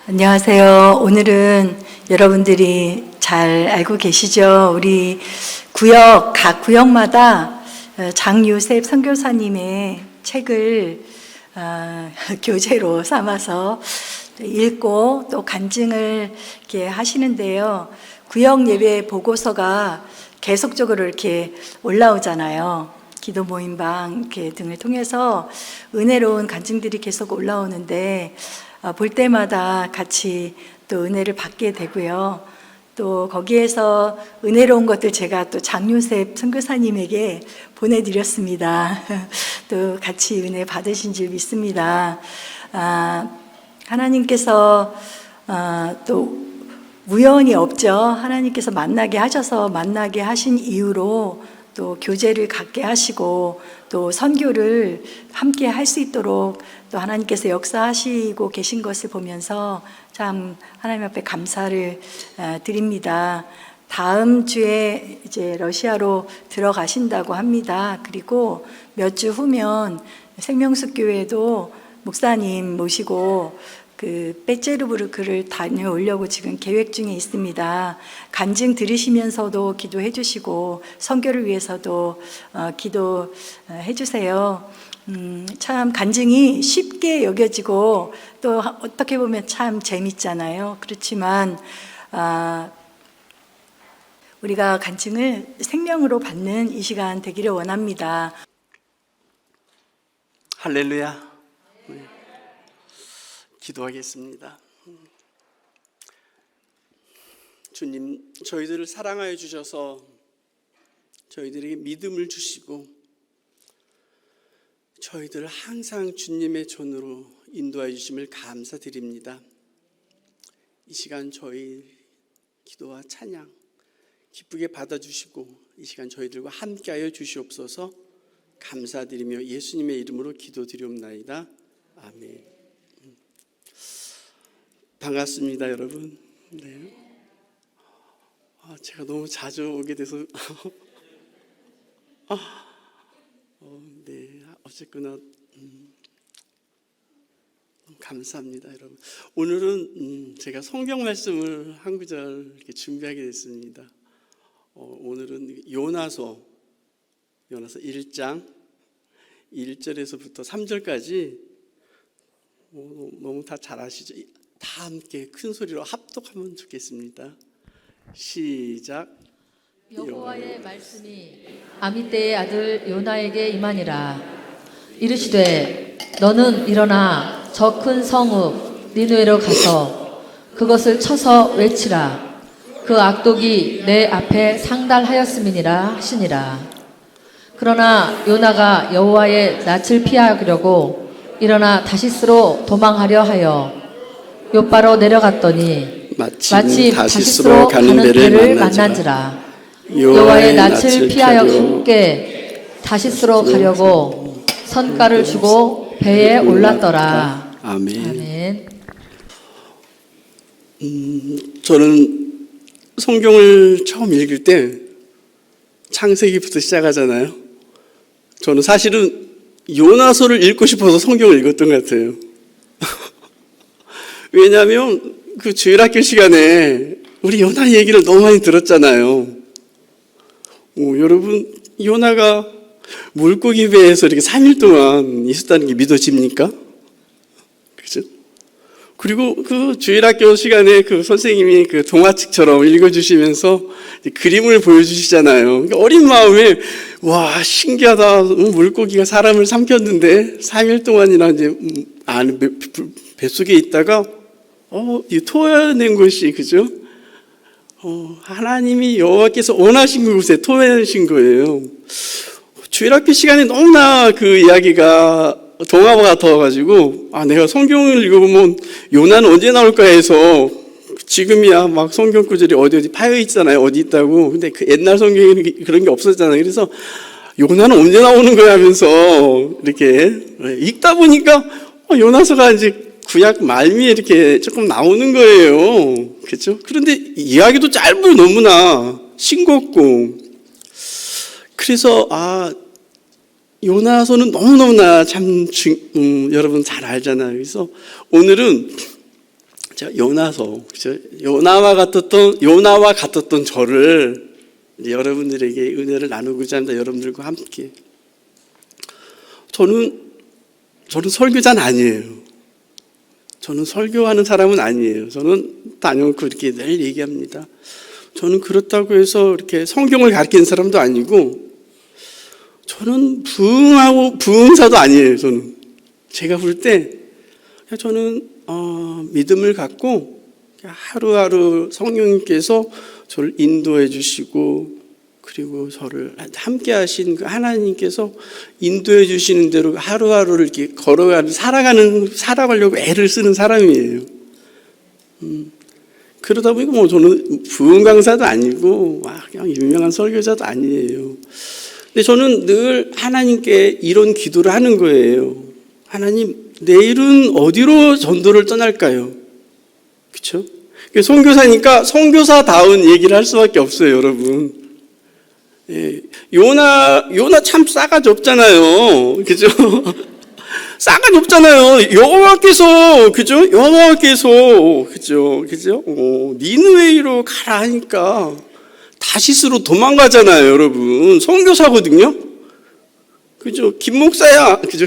안녕하세요. 오늘은 여러분들이 잘 알고 계시죠? 우리 각 구역마다 장요셉 선교사님의 책을 교재로 삼아서 읽고 또 간증을 이렇게 하시는데요. 구역 예배 보고서가 계속적으로 이렇게 올라오잖아요. 기도 모임방 이렇게 등을 통해서 은혜로운 간증들이 계속 올라오는데 볼 때마다 같이 또 은혜를 받게 되고요. 또 거기에서 은혜로운 것들 제가 또 장요셉 선교사님에게 보내드렸습니다. 또 같이 은혜 받으신 줄 믿습니다. 하나님께서 또 우연이 없죠. 하나님께서 만나게 하셔서 만나게 하신 이유로 또 교제를 갖게 하시고 또 선교를 함께 할 수 있도록 또 하나님께서 역사하시고 계신 것을 보면서 참 하나님 앞에 감사를 드립니다. 다음 주에 이제 러시아로 들어가신다고 합니다. 그리고 몇 주 후면 생명수 교회도 목사님 모시고 페테르부르크를 다녀오려고 지금 계획 중에 있습니다. 간증 들으시면서도 기도해 주시고 선교를 위해서도 기도해 주세요. 참 간증이 쉽게 여겨지고 또 어떻게 보면 참 재밌잖아요. 그렇지만 우리가 간증을 생명으로 받는 이 시간 되기를 원합니다. 할렐루야. 기도하겠습니다. 주님, 저희들을 사랑하여 주셔서 저희들에게 믿음을 주시고 저희들을 항상 주님의 손으로 인도하여 주심을 감사드립니다. 이 시간 저희 기도와 찬양 기쁘게 받아주시고 이 시간 저희들과 함께하여 주시옵소서. 감사드리며 예수님의 이름으로 기도드리옵나이다. 아멘. 반갑습니다, 여러분. 네. 제가 너무 자주 오게 돼서 네, 어쨌거나 감사합니다, 여러분. 오늘은 제가 성경 말씀을 한 구절 이렇게 준비하게 됐습니다. 오늘은 요나서 1장 1절에서부터 3절까지 너무 다 잘 아시죠? 다 함께 큰 소리로 합독하면 좋겠습니다. 시작. 여호와의 말씀이 아미떼의 아들 요나에게 임하니라. 이르시되 너는 일어나 저 큰 성읍 니느웨로 가서 그것을 쳐서 외치라. 그 악독이 내 앞에 상달하였음이니라 하시니라. 그러나 요나가 여호와의 낯을 피하려고 일어나 다시스로 도망하려 하여 요바로 내려갔더니 마침 다시스로 가는 배를 만난지라. 여호와의 낯을 피하여 함께 다시스로 가려고 선가를 주고 배에 올랐더라. 아멘. 저는 성경을 처음 읽을 때 창세기부터 시작하잖아요. 저는 사실은 요나서를 읽고 싶어서 성경을 읽었던 것 같아요. 왜냐하면 그 주일학교 시간에 우리 요나 얘기를 너무 많이 들었잖아요. 여러분, 요나가 물고기 배에서 이렇게 3일 동안 있었다는 게 믿어집니까? 그죠? 그리고 그 주일학교 시간에 그 선생님이 그 동화책처럼 읽어주시면서 그림을 보여주시잖아요. 그러니까 어린 마음에 와, 신기하다. 물고기가 사람을 삼켰는데 3일 동안이나 이제 안에 뱃속에 있다가 토해낸 것이, 그죠? 하나님이 여호와께서 원하신 곳에 토해내신 거예요. 주일학교 시간에 너무나 그 이야기가 동화와 같아가지고 내가 성경을 읽어보면 요나는 언제 나올까 해서 지금이야 막 성경 구절이 어디 파여 있잖아요. 어디 있다고. 근데 그 옛날 성경에는 그런 게 없었잖아요. 그래서 요나는 언제 나오는 거야 하면서 이렇게 읽다 보니까 요나서가 이제 구약 말미에 이렇게 조금 나오는 거예요. 그렇죠? 그런데 이야기도 짧고 너무나 싱겁고, 그래서 요나서는 너무너무나 참 여러분 잘 알잖아요. 그래서 오늘은 제가 요나서, 그죠? 요나와 같았던 저를 여러분들에게 은혜를 나누고자 합니다. 여러분들과 함께. 저는 설교자는 아니에요. 저는 설교하는 사람은 아니에요. 저는 다녀놓고 이렇게 늘 얘기합니다. 저는 그렇다고 해서 이렇게 성경을 가르치는 사람도 아니고, 저는 부흥사도 아니에요. 제가 볼 때, 저는 믿음을 갖고 하루하루 성령님께서 저를 인도해 주시고, 그리고 저를 함께 하신 그 하나님께서 인도해 주시는 대로 하루하루를 이렇게 살아가려고 애를 쓰는 사람이에요. 그러다 보니까 저는 부흥 강사도 아니고 그냥 유명한 설교자도 아니에요. 근데 저는 늘 하나님께 이런 기도를 하는 거예요. 하나님, 내일은 어디로 전도를 떠날까요? 그렇죠? 선교사니까 선교사다운 얘기를 할 수밖에 없어요, 여러분. 예, 요나 참 싸가지 없잖아요. 그죠? 싸가지 없잖아요. 여호와께서, 그죠? 그죠? 니느웨이로 가라 하니까 다시스로 도망가잖아요, 여러분. 선교사거든요. 그죠? 김 목사야, 그죠?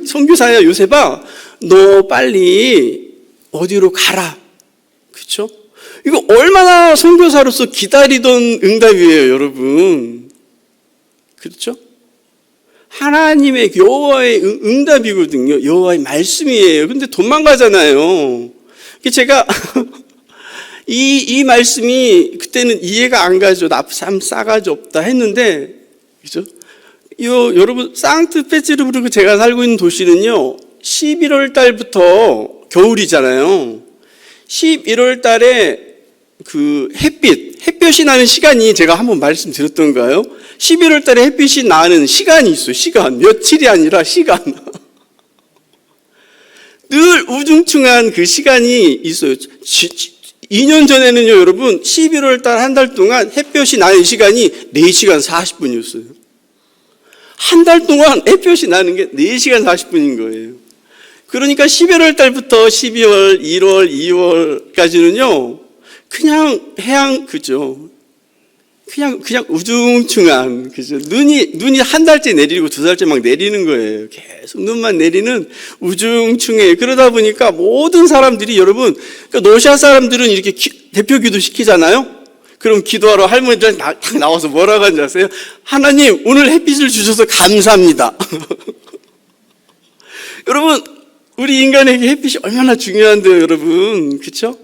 선교사야, 요셉아, 너 빨리 어디로 가라. 그죠? 이거 얼마나 선교사로서 기다리던 응답이에요, 여러분. 그렇죠? 하나님의 여호와의 응답이거든요. 여호와의 말씀이에요. 근데 도망가잖아요. 제가 이 말씀이 그때는 이해가 안 가죠. 나 참 싸가지 없다 했는데, 그죠? 여러분, 상트페테르부르크 제가 살고 있는 도시는요, 11월 달부터 겨울이잖아요. 11월 달에 그 햇볕이 나는 시간이 제가 한번 말씀드렸던가요? 11월 달에 햇빛이 나는 시간이 있어요. 시간. 며칠이 아니라 시간. 늘 우중충한 그 시간이 있어요. 2년 전에는요, 여러분, 11월 달 한 달 동안 햇볕이 나는 시간이 4시간 40분이었어요. 한 달 동안 햇볕이 나는 게 4시간 40분인 거예요. 그러니까 11월 달부터 12월, 1월, 2월까지는요, 그냥, 그죠? 그냥 우중충한, 그죠? 눈이 한 달째 내리고 두 달째 막 내리는 거예요. 계속 눈만 내리는 우중충해. 그러다 보니까 모든 사람들이, 여러분, 그러니까 러시아 사람들은 이렇게 대표 기도 시키잖아요? 그럼 기도하러 할머니들 딱 나와서 뭐라고 하는지 아세요? 하나님, 오늘 햇빛을 주셔서 감사합니다. 여러분, 우리 인간에게 햇빛이 얼마나 중요한데요, 여러분. 그쵸?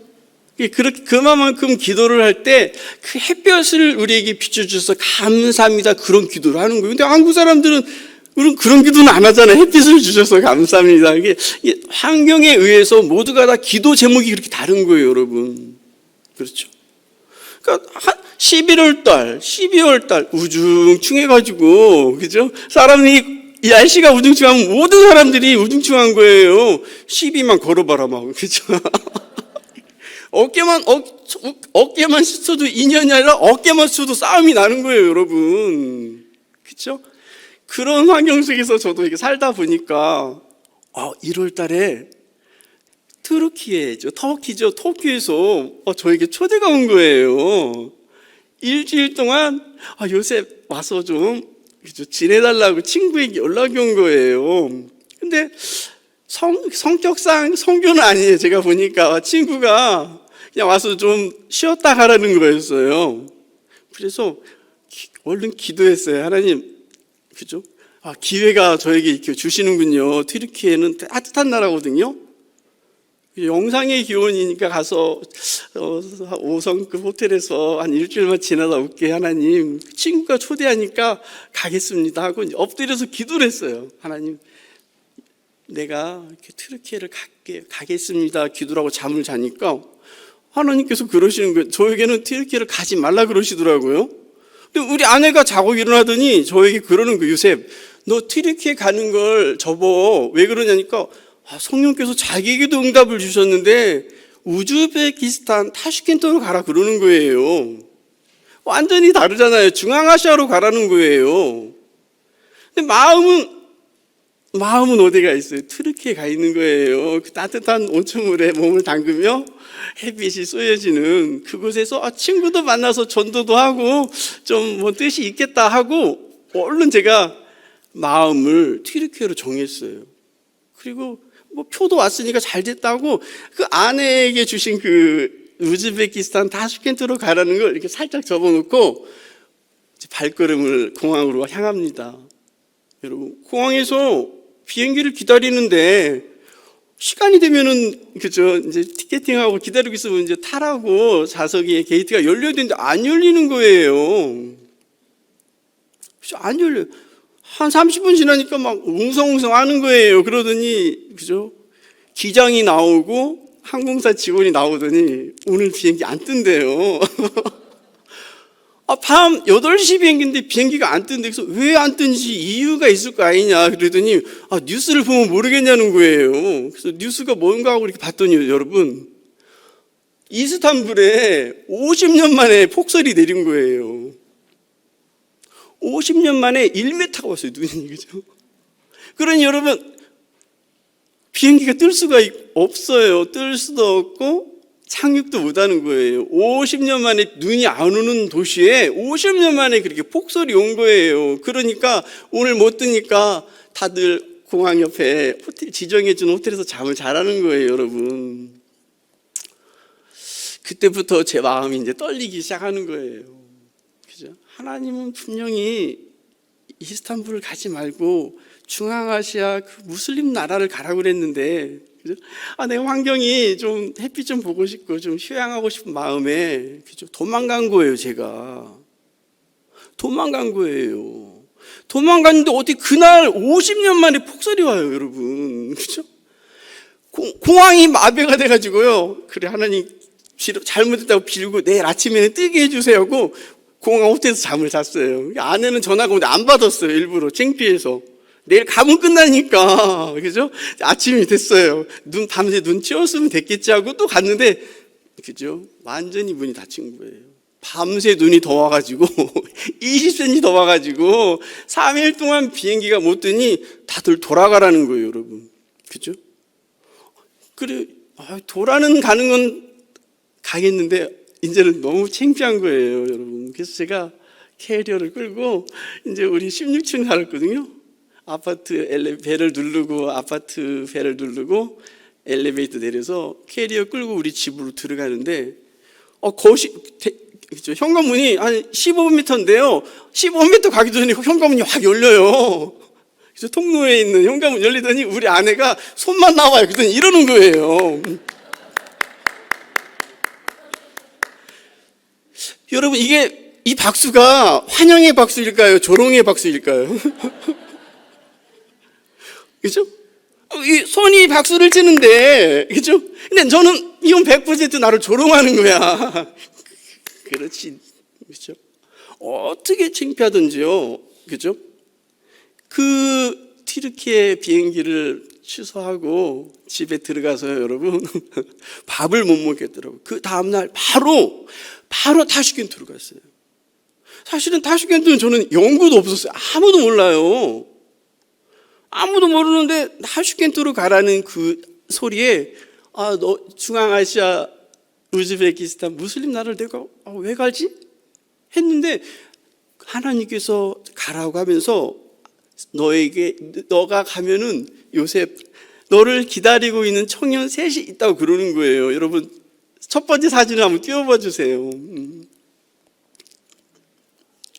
그만큼 기도를 할 때 그 햇볕을 우리에게 비춰주셔서 감사합니다. 그런 기도를 하는 거예요. 근데 한국 사람들은 그런 기도는 안 하잖아요. 햇빛을 주셔서 감사합니다. 이게 환경에 의해서 모두가 다 기도 제목이 그렇게 다른 거예요, 여러분. 그렇죠? 그러니까 11월 달, 12월 달 우중충해가지고, 그죠? 이 날씨가 우중충하면 모든 사람들이 우중충한 거예요. 시비만 걸어봐라, 막. 그죠? 어깨만 스쳐도 인연이 아니라 어깨만 스쳐도 싸움이 나는 거예요, 여러분. 그죠? 그런 환경 속에서 저도 이렇게 살다 보니까, 1월 달에 터키에서 저에게 초대가 온 거예요. 일주일 동안, 요셉 와서 좀, 그죠? 지내달라고 친구에게 연락이 온 거예요. 근데 성격상 성교는 아니에요. 제가 보니까 친구가 그냥 와서 좀 쉬었다 가라는 거였어요. 그래서 얼른 기도했어요. 하나님, 그죠? 기회가 저에게 이렇게 주시는군요. 튀르키예는 따뜻한 나라거든요. 영상의 기온이니까 가서 5성급 호텔에서 한 일주일만 지나다 올게. 하나님, 친구가 초대하니까 가겠습니다 하고 엎드려서 기도를 했어요. 하나님, 내가 이렇게 튀르키예를 가겠습니다 기도라고 잠을 자니까 하나님께서 그러시는 거예요. 저에게는 튀르키예를 가지 말라 그러시더라고요. 근데 우리 아내가 자고 일어나더니 저에게 그러는 거예요. 요셉, 너 튀르키예 가는 걸 접어. 왜 그러냐니까 성령께서 자기에게도 응답을 주셨는데 우즈베키스탄 타슈켄트로 가라 그러는 거예요. 완전히 다르잖아요. 중앙아시아로 가라는 거예요. 근데 마음은 마음은 어디가 있어요? 튀르키예에 가 있는 거예요. 그 따뜻한 온천물에 몸을 담그며 햇빛이 쏘여지는 그곳에서 친구도 만나서 전도도 하고 좀 뭐 뜻이 있겠다 하고 얼른 제가 마음을 튀르키예로 정했어요. 그리고 뭐 표도 왔으니까 잘 됐다고 그 아내에게 주신 그 우즈베키스탄 타슈켄트로 가라는 걸 이렇게 살짝 접어놓고 발걸음을 공항으로 향합니다. 여러분, 공항에서 비행기를 기다리는데 시간이 되면은 그죠, 이제 티켓팅하고 기다리고 있으면 이제 타라고 좌석에 게이트가 열려야 되는데 안 열리는 거예요. 그죠? 안 열려. 한 30분 지나니까 막 웅성웅성 하는 거예요. 그러더니 그죠? 기장이 나오고 항공사 직원이 나오더니 오늘 비행기 안 뜬대요. 밤 8시 비행기인데 비행기가 안 뜬대. 그래서 왜 안 뜬지 이유가 있을 거 아니냐 그러더니 뉴스를 보면 모르겠냐는 거예요. 그래서 뉴스가 뭔가 하고 이렇게 봤더니 여러분, 이스탄불에 50년 만에 폭설이 내린 거예요. 50년 만에 1m가 왔어요, 눈이. 그죠? 그러니 여러분, 비행기가 뜰 수가 없어요. 뜰 수도 없고 착륙도 못하는 거예요. 50년 만에 눈이 안 오는 도시에 50년 만에 그렇게 폭설이 온 거예요. 그러니까 오늘 못 뜨니까 다들 공항 옆에 호텔 지정해준 호텔에서 잠을 자라는 거예요, 여러분. 그때부터 제 마음이 이제 떨리기 시작하는 거예요. 그죠? 하나님은 분명히 이스탄불을 가지 말고 중앙아시아 그 무슬림 나라를 가라고 그랬는데, 그죠? 내가 환경이 좀 햇빛 좀 보고 싶고 좀 휴양하고 싶은 마음에 그죠? 도망간 거예요, 제가. 도망간 거예요. 도망갔는데 어떻게 그날 50년 만에 폭설이 와요, 여러분. 그죠? 공항이 마비가 돼가지고요. 그래, 하나님 잘못했다고 빌고 내일 아침에는 뜨게 해주세요 하고 공항 호텔에서 잠을 잤어요. 아내는 전화가 오는데 안 받았어요, 일부러 창피해서. 내일 가면 끝나니까. 그죠? 아침이 됐어요. 밤새 눈 치웠으면 됐겠지 하고 또 갔는데, 그죠? 완전히 문이 닫힌 거예요. 밤새 눈이 더 와가지고 20cm 더 와가지고 3일 동안 비행기가 못 뜨니 다들 돌아가라는 거예요, 여러분. 그죠? 그래, 가는 건 가겠는데 이제는 너무 창피한 거예요, 여러분. 그래서 제가 캐리어를 끌고 이제 우리 16층 살았거든요. 아파트 배를 누르고 아파트 배를 누르고 엘리베이터 내려서 캐리어 끌고 우리 집으로 들어가는데 그렇죠, 현관문이 한 15m인데요. 15m 가기 전에 현관문이 확 열려요. 그래서 통로에 있는 현관문 열리더니 우리 아내가 손만 나와요. 그랬더니 이러는 거예요. 여러분, 이 박수가 환영의 박수일까요? 조롱의 박수일까요? 그죠? 이 손이 박수를 치는데, 그죠? 근데 저는 이건 100% 나를 조롱하는 거야. 그렇지. 그죠? 어떻게 창피하든지요. 그죠? 그 튀르키예 비행기를 취소하고 집에 들어가서요, 여러분. 밥을 못 먹겠더라고요. 그 다음날 바로 타슈켄트로 갔어요. 사실은 타슈켄트는 저는 연구도 없었어요. 아무도 몰라요. 아무도 모르는데 타슈켄트로 가라는 그 소리에 너 중앙아시아 우즈베키스탄 무슬림 나라를 내가 왜 가지? 했는데 하나님께서 가라고 하면서 너가 가면은 요새 너를 기다리고 있는 청년 셋이 있다고 그러는 거예요. 여러분, 첫 번째 사진을 한번 띄워봐 주세요.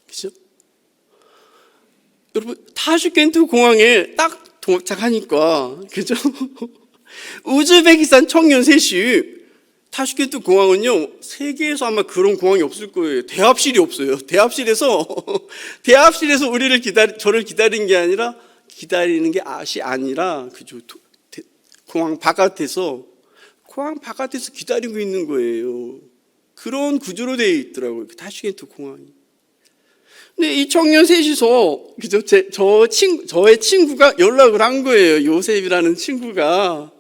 그죠? 여러분, 타슈켄트 공항에 딱 도착하니까, 그죠? 우즈베키스탄 청년 셋이, 타슈켄트 공항은요, 세계에서 아마 그런 공항이 없을 거예요. 대합실이 없어요. 대합실에서 저를 기다린 게 아니라, 기다리는 게 아니라, 그죠? 공항 바깥에서 기다리고 있는 거예요. 그런 구조로 되어 있더라고요. 타슈켄트 공항이. 근데 이 청년 셋이서, 그죠? 저의 친구가 연락을 한 거예요. 요셉이라는 친구가.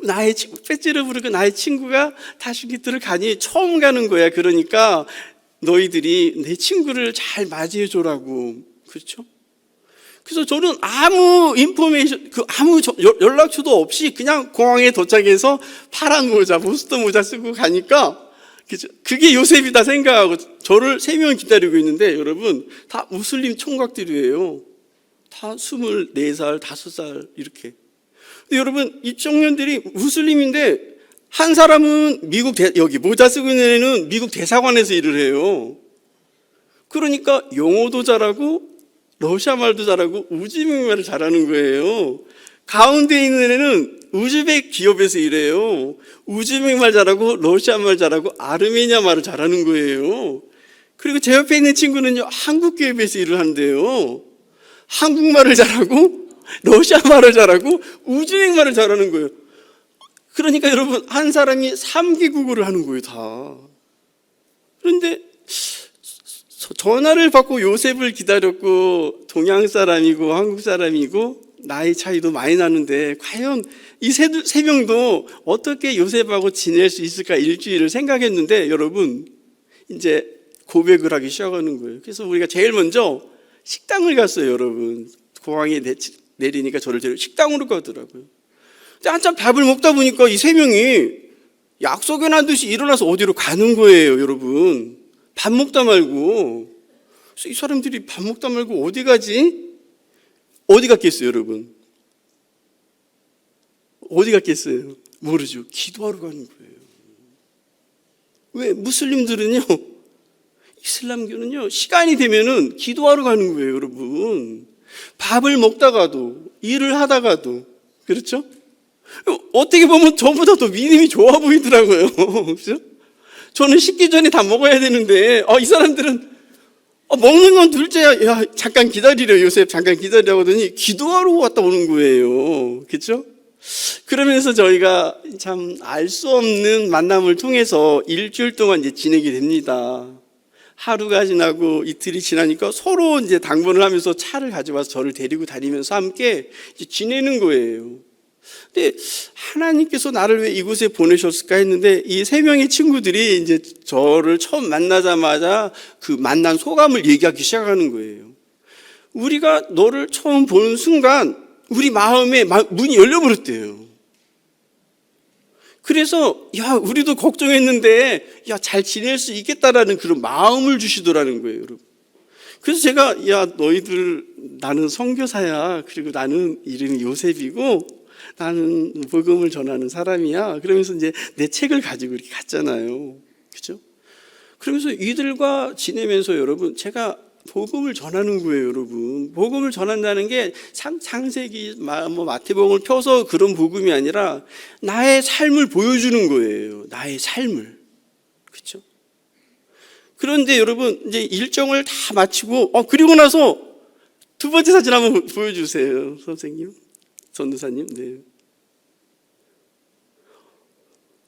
나의 친구, 빼찌를 부르고 나의 친구가 타슈켄트를 가니 처음 가는 거야. 그러니까 너희들이 내 친구를 잘 맞이해 줘라고. 그렇죠? 그래서 저는 아무 인포메이션, 아무 연락처도 없이 그냥 공항에 도착해서 파란 모자, 보스턴 모자 쓰고 가니까 그게 요셉이다 생각하고 저를 3명 기다리고 있는데 여러분 다 무슬림 총각들이에요. 다 24살, 5살 이렇게. 근데 여러분 이 청년들이 무슬림인데 한 사람은 여기 모자 쓰고 있는 애는 미국 대사관에서 일을 해요. 그러니까 영어도 잘하고 러시아 말도 잘하고 우즈벡 말을 잘하는 거예요. 가운데 있는 애는 우즈벡 기업에서 일해요. 우즈벡 말 잘하고 러시아 말 잘하고 아르메니아 말을 잘하는 거예요. 그리고 제 옆에 있는 친구는요, 한국 기업에서 일을 하는데요. 한국말을 잘하고 러시아 말을 잘하고 우즈벡 말을 잘하는 거예요. 그러니까 여러분 한 사람이 3개국어를 하는 거예요, 다. 그런데 전화를 받고 요셉을 기다렸고 동양 사람이고 한국 사람이고 나이 차이도 많이 나는데 과연 이 세 명도 어떻게 요셉하고 지낼 수 있을까 일주일을 생각했는데 여러분 이제 고백을 하기 시작하는 거예요. 그래서 우리가 제일 먼저 식당을 갔어요. 여러분 공항에 내리니까 저를 데리고 식당으로 가더라고요. 근데 한참 밥을 먹다 보니까 이 3명이 약속해 놨 듯이 일어나서 어디로 가는 거예요. 여러분 밥 먹다 말고. 그래서 이 사람들이 밥 먹다 말고 어디 가지? 어디 갔겠어요, 여러분? 어디 갔겠어요? 모르죠. 기도하러 가는 거예요. 왜? 무슬림들은요, 이슬람교는요, 시간이 되면은 기도하러 가는 거예요, 여러분. 밥을 먹다가도, 일을 하다가도, 그렇죠? 어떻게 보면 저보다 더 믿음이 좋아 보이더라고요. 그렇죠? 저는 식기 전에 다 먹어야 되는데, 이 사람들은 먹는 건 둘째야. 야, 잠깐 기다리려, 요셉. 잠깐 기다리라고 하더니 기도하러 왔다 오는 거예요. 그렇죠? 그러면서 저희가 참 알 수 없는 만남을 통해서 일주일 동안 이제 지내게 됩니다. 하루가 지나고 이틀이 지나니까 서로 이제 당번을 하면서 차를 가져와서 저를 데리고 다니면서 함께 이제 지내는 거예요. 근데 하나님께서 나를 왜 이곳에 보내셨을까 했는데 이 3명의 친구들이 이제 저를 처음 만나자마자 그 만난 소감을 얘기하기 시작하는 거예요. 우리가 너를 처음 보는 순간 우리 마음에 문이 열려버렸대요. 그래서 야 우리도 걱정했는데 야 잘 지낼 수 있겠다라는 그런 마음을 주시더라는 거예요, 여러분. 그래서 제가 야 너희들 나는 선교사야. 그리고 나는 이름이 요셉이고 나는 복음을 전하는 사람이야. 그러면서 이제 내 책을 가지고 이렇게 갔잖아요. 그죠? 그러면서 이들과 지내면서 여러분, 제가 복음을 전하는 거예요, 여러분. 복음을 전한다는 게 창세기, 마태복음을 펴서 그런 복음이 아니라 나의 삶을 보여주는 거예요. 나의 삶을. 그렇죠? 그런데 여러분, 이제 일정을 다 마치고, 그리고 나서 2번째 사진 한번 보여주세요, 선생님. 전도사님, 네.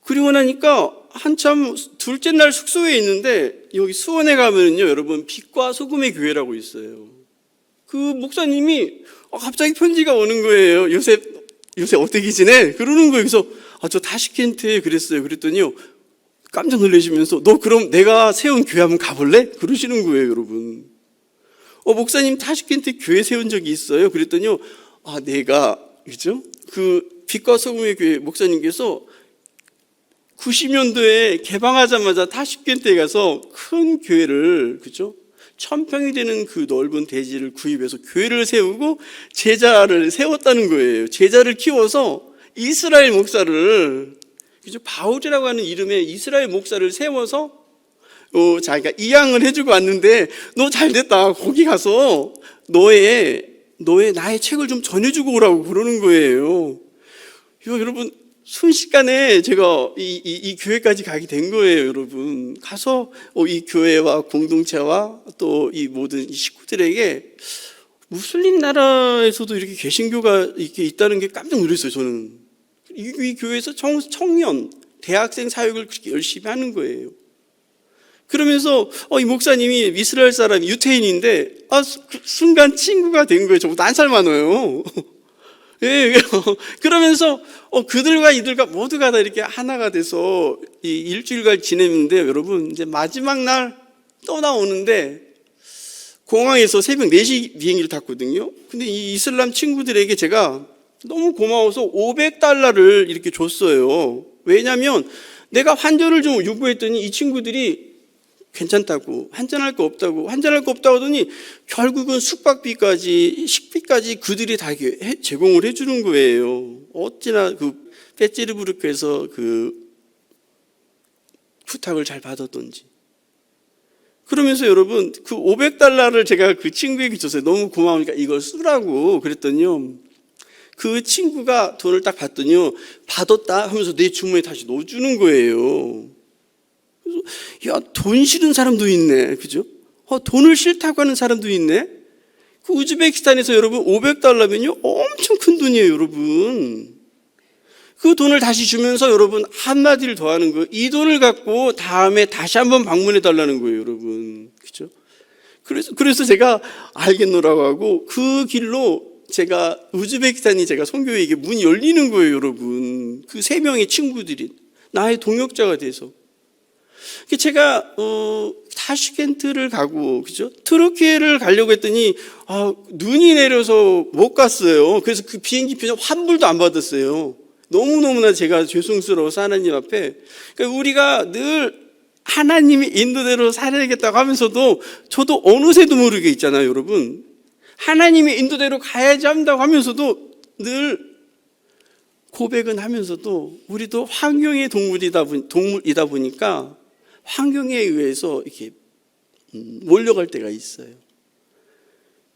그리고 나니까 한참 둘째 날 숙소에 있는데 여기 수원에 가면은요, 여러분 빛과 소금의 교회라고 있어요. 그 목사님이 갑자기 편지가 오는 거예요. 요셉 어떻게 지내? 그러는 거예요. 그래서 저 타시켄트에 그랬어요. 그랬더니요, 깜짝 놀라시면서 너 그럼 내가 세운 교회 한번 가볼래? 그러시는 거예요, 여러분. 목사님 타시켄트 교회 세운 적이 있어요? 그랬더니요, 내가 그죠? 그 빛과 소금의 교회 목사님께서 90년도에 개방하자마자 타시켄트에 가서 큰 교회를, 그죠? 1000평이 되는 그 넓은 대지를 구입해서 교회를 세우고 제자를 세웠다는 거예요. 제자를 키워서 이스라엘 목사를, 그죠? 바울이라고 하는 이름의 이스라엘 목사를 세워서 자기가 이양을 해주고 왔는데 너 잘됐다. 거기 가서 나의 책을 좀 전해주고 오라고 그러는 거예요. 여러분, 순식간에 제가 이 교회까지 가게 된 거예요, 여러분. 가서 이 교회와 공동체와 또 이 모든 식구들에게 무슬림 나라에서도 이렇게 개신교가 이렇게 있다는 게 깜짝 놀랐어요, 저는. 이 교회에서 청년, 대학생 사역을 그렇게 열심히 하는 거예요. 그러면서 이 목사님이 이스라엘 사람 유태인인데 순간 친구가 된 거예요. 저보다 1살 많아요. 예, 그러면서 그들과 이들과 모두가 다 이렇게 하나가 돼서 이 일주일간 지냈는데 여러분 이제 마지막 날 떠나오는데 공항에서 새벽 4시 비행기를 탔거든요. 근데 이 이슬람 친구들에게 제가 너무 고마워서 $500를 이렇게 줬어요. 왜냐하면 내가 환전을 좀 요구했더니 이 친구들이 괜찮다고, 환전할 거 없다고 하더니 결국은 숙박비까지 식비까지 그들이 다 제공을 해주는 거예요. 어찌나 그 페찌르부르크에서 그 부탁을 잘 받았던지. 그러면서 여러분 그 $500를 제가 그 친구에게 줬어요. 너무 고마우니까 이걸 쓰라고 그랬더니요, 그 친구가 돈을 딱 받더니요, 받았다 하면서 내 주머니에 다시 넣어주는 거예요. 그래서 야, 돈 싫은 사람도 있네, 그죠? 돈을 싫다고 하는 사람도 있네. 그 우즈베키스탄에서 여러분 $500면요 엄청 큰 돈이에요, 여러분. 그 돈을 다시 주면서 여러분 한마디를 더 하는 거예요. 이 돈을 갖고 다음에 다시 한번 방문해 달라는 거예요, 여러분. 그죠? 그래서 제가 알겠노라고 하고 그 길로 제가 우즈베키스탄이 제가 선교회에게 문이 열리는 거예요, 여러분. 그 3명의 친구들이 나의 동역자가 돼서. 제가 타슈켄트를 가고, 그죠? 트르키예를 가려고 했더니 눈이 내려서 못 갔어요. 그래서 그 비행기표 환불도 안 받았어요. 너무너무나 제가 죄송스러워서 하나님 앞에. 그러니까 우리가 늘 하나님이 인도대로 살아야겠다고 하면서도 저도 어느새도 모르게 있잖아요, 여러분. 하나님의 인도대로 가야지 한다고 하면서도 늘 고백은 하면서도 우리도 환경의 동물이다 보니까 환경에 의해서 이렇게 몰려갈 때가 있어요.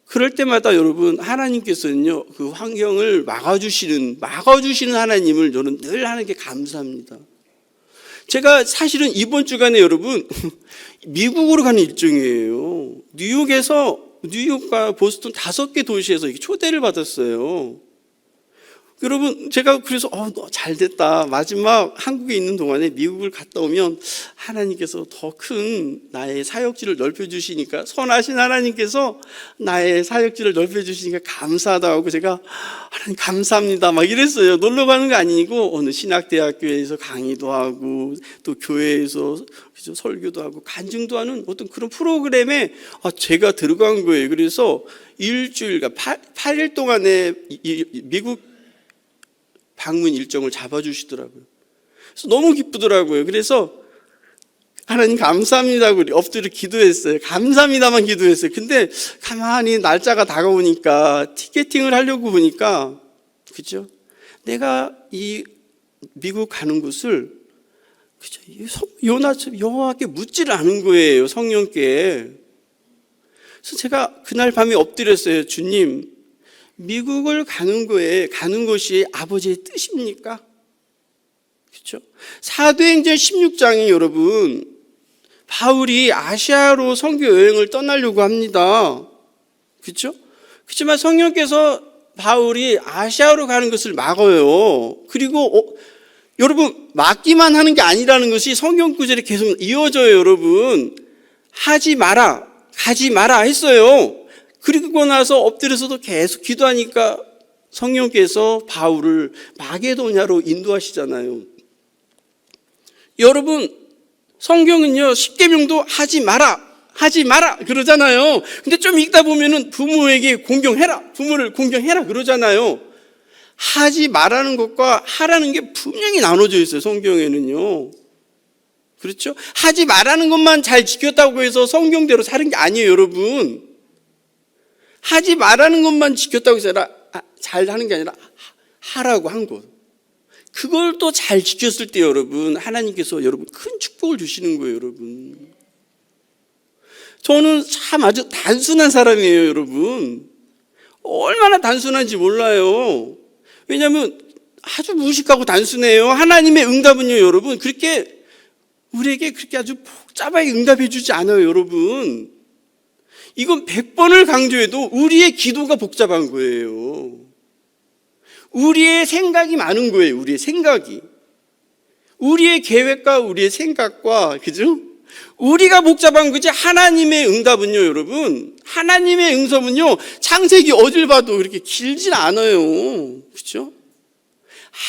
그럴 때마다 여러분 하나님께서는요, 그 환경을 막아주시는 하나님을 저는 늘 하나님께 감사합니다. 제가 사실은 이번 주간에 여러분 미국으로 가는 일정이에요. 뉴욕과 보스턴 5개 도시에서 이렇게 초대를 받았어요. 여러분 제가 그래서 잘 됐다. 마지막 한국에 있는 동안에 미국을 갔다 오면 하나님께서 더 큰 나의 사역지를 넓혀주시니까, 선하신 하나님께서 나의 사역지를 넓혀주시니까 감사하다 하고 제가 하나님 감사합니다 막 이랬어요. 놀러 가는 거 아니고 어느 신학대학교에서 강의도 하고 또 교회에서 설교도 하고 간증도 하는 어떤 그런 프로그램에 제가 들어간 거예요. 그래서 일주일, 8일 동안에 미국 방문 일정을 잡아주시더라고요. 그래서 너무 기쁘더라고요. 그래서 하나님 감사합니다고 엎드려 기도했어요. 감사합니다만 기도했어요. 근데 가만히 날짜가 다가오니까 티켓팅을 하려고 보니까, 그죠? 내가 이 미국 가는 곳을, 그죠? 여호와께 묻지를 않은 거예요, 성령께. 그래서 제가 그날 밤에 엎드렸어요. 주님, 미국을 가는 것이 아버지의 뜻입니까? 그렇죠? 사도행전 16장이 여러분 바울이 아시아로 선교 여행을 떠나려고 합니다. 그렇죠? 그렇지만 성령께서 바울이 아시아로 가는 것을 막아요. 그리고 여러분 막기만 하는 게 아니라는 것이 성경 구절에 계속 이어져요, 여러분. 하지 마라, 가지 마라 했어요. 그리고 나서 엎드려서도 계속 기도하니까 성령께서 바울을 마게도냐로 인도하시잖아요. 여러분, 성경은요, 십계명도 하지 마라 그러잖아요. 근데 좀 읽다 보면은 부모에게 공경해라, 부모를 공경해라 그러잖아요. 하지 말라는 것과 하라는 게 분명히 나눠져 있어요, 성경에는요. 그렇죠? 하지 말라는 것만 잘 지켰다고 해서 성경대로 사는 게 아니에요, 여러분. 하지 말라는 것만 지켰다고 해서 잘 하는 게 아니라 하라고 한 것. 그걸 또 잘 지켰을 때 여러분 하나님께서 여러분 큰 축복을 주시는 거예요, 여러분. 저는 참 아주 단순한 사람이에요, 여러분. 얼마나 단순한지 몰라요. 왜냐하면 아주 무식하고 단순해요. 하나님의 응답은요, 여러분 그렇게 우리에게 그렇게 아주 복잡하게 응답해 주지 않아요, 여러분. 이건 100번을 강조해도 우리의 기도가 복잡한 거예요. 우리의 생각이 많은 거예요. 우리의 생각이. 우리의 계획과 우리의 생각과, 그죠? 우리가 복잡한 거지. 하나님의 응답은요, 여러분. 하나님의 응답은요, 창세기 어딜 봐도 그렇게 길진 않아요. 그죠?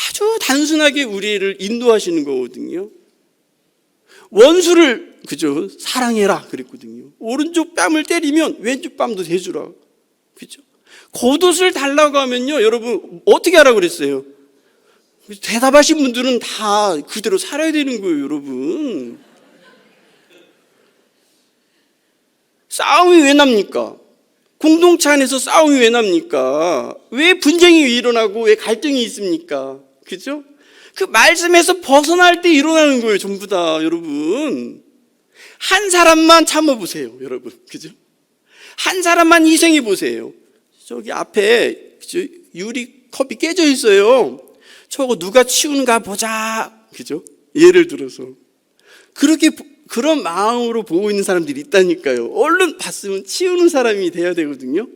아주 단순하게 우리를 인도하시는 거거든요. 원수를 그죠? 사랑해라 그랬거든요. 오른쪽 뺨을 때리면 왼쪽 뺨도 대주라. 그죠? 겉옷을 달라고 하면요, 여러분 어떻게 하라고 그랬어요? 대답하신 분들은 다 그대로 살아야 되는 거예요, 여러분. 싸움이 왜 납니까? 공동체 안에서 싸움이 왜 납니까? 왜 분쟁이 일어나고 왜 갈등이 있습니까? 그죠? 그 말씀에서 벗어날 때 일어나는 거예요, 전부 다, 여러분. 한 사람만 참아보세요, 여러분. 그죠? 한 사람만 희생해 보세요. 저기 앞에 그죠? 유리 컵이 깨져 있어요. 저거 누가 치우는가 보자. 그죠? 예를 들어서. 그런 마음으로 보고 있는 사람들이 있다니까요. 얼른 봤으면 치우는 사람이 돼야 되거든요.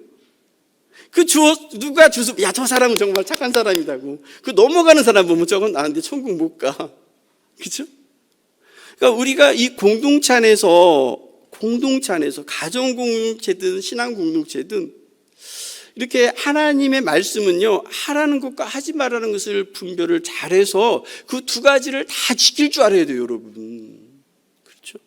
누가 주워, 야, 저 사람은 정말 착한 사람이다고. 넘어가는 사람 보면 저건 나한테 천국 못 가. 그죠? 그러니까 우리가 이 공동체 안에서, 가정 공동체든 신앙 공동체든, 이렇게 하나님의 말씀은요, 하라는 것과 하지 말라는 것을 분별을 잘해서 그 두 가지를 다 지킬 줄 알아야 돼요, 여러분. 그렇죠?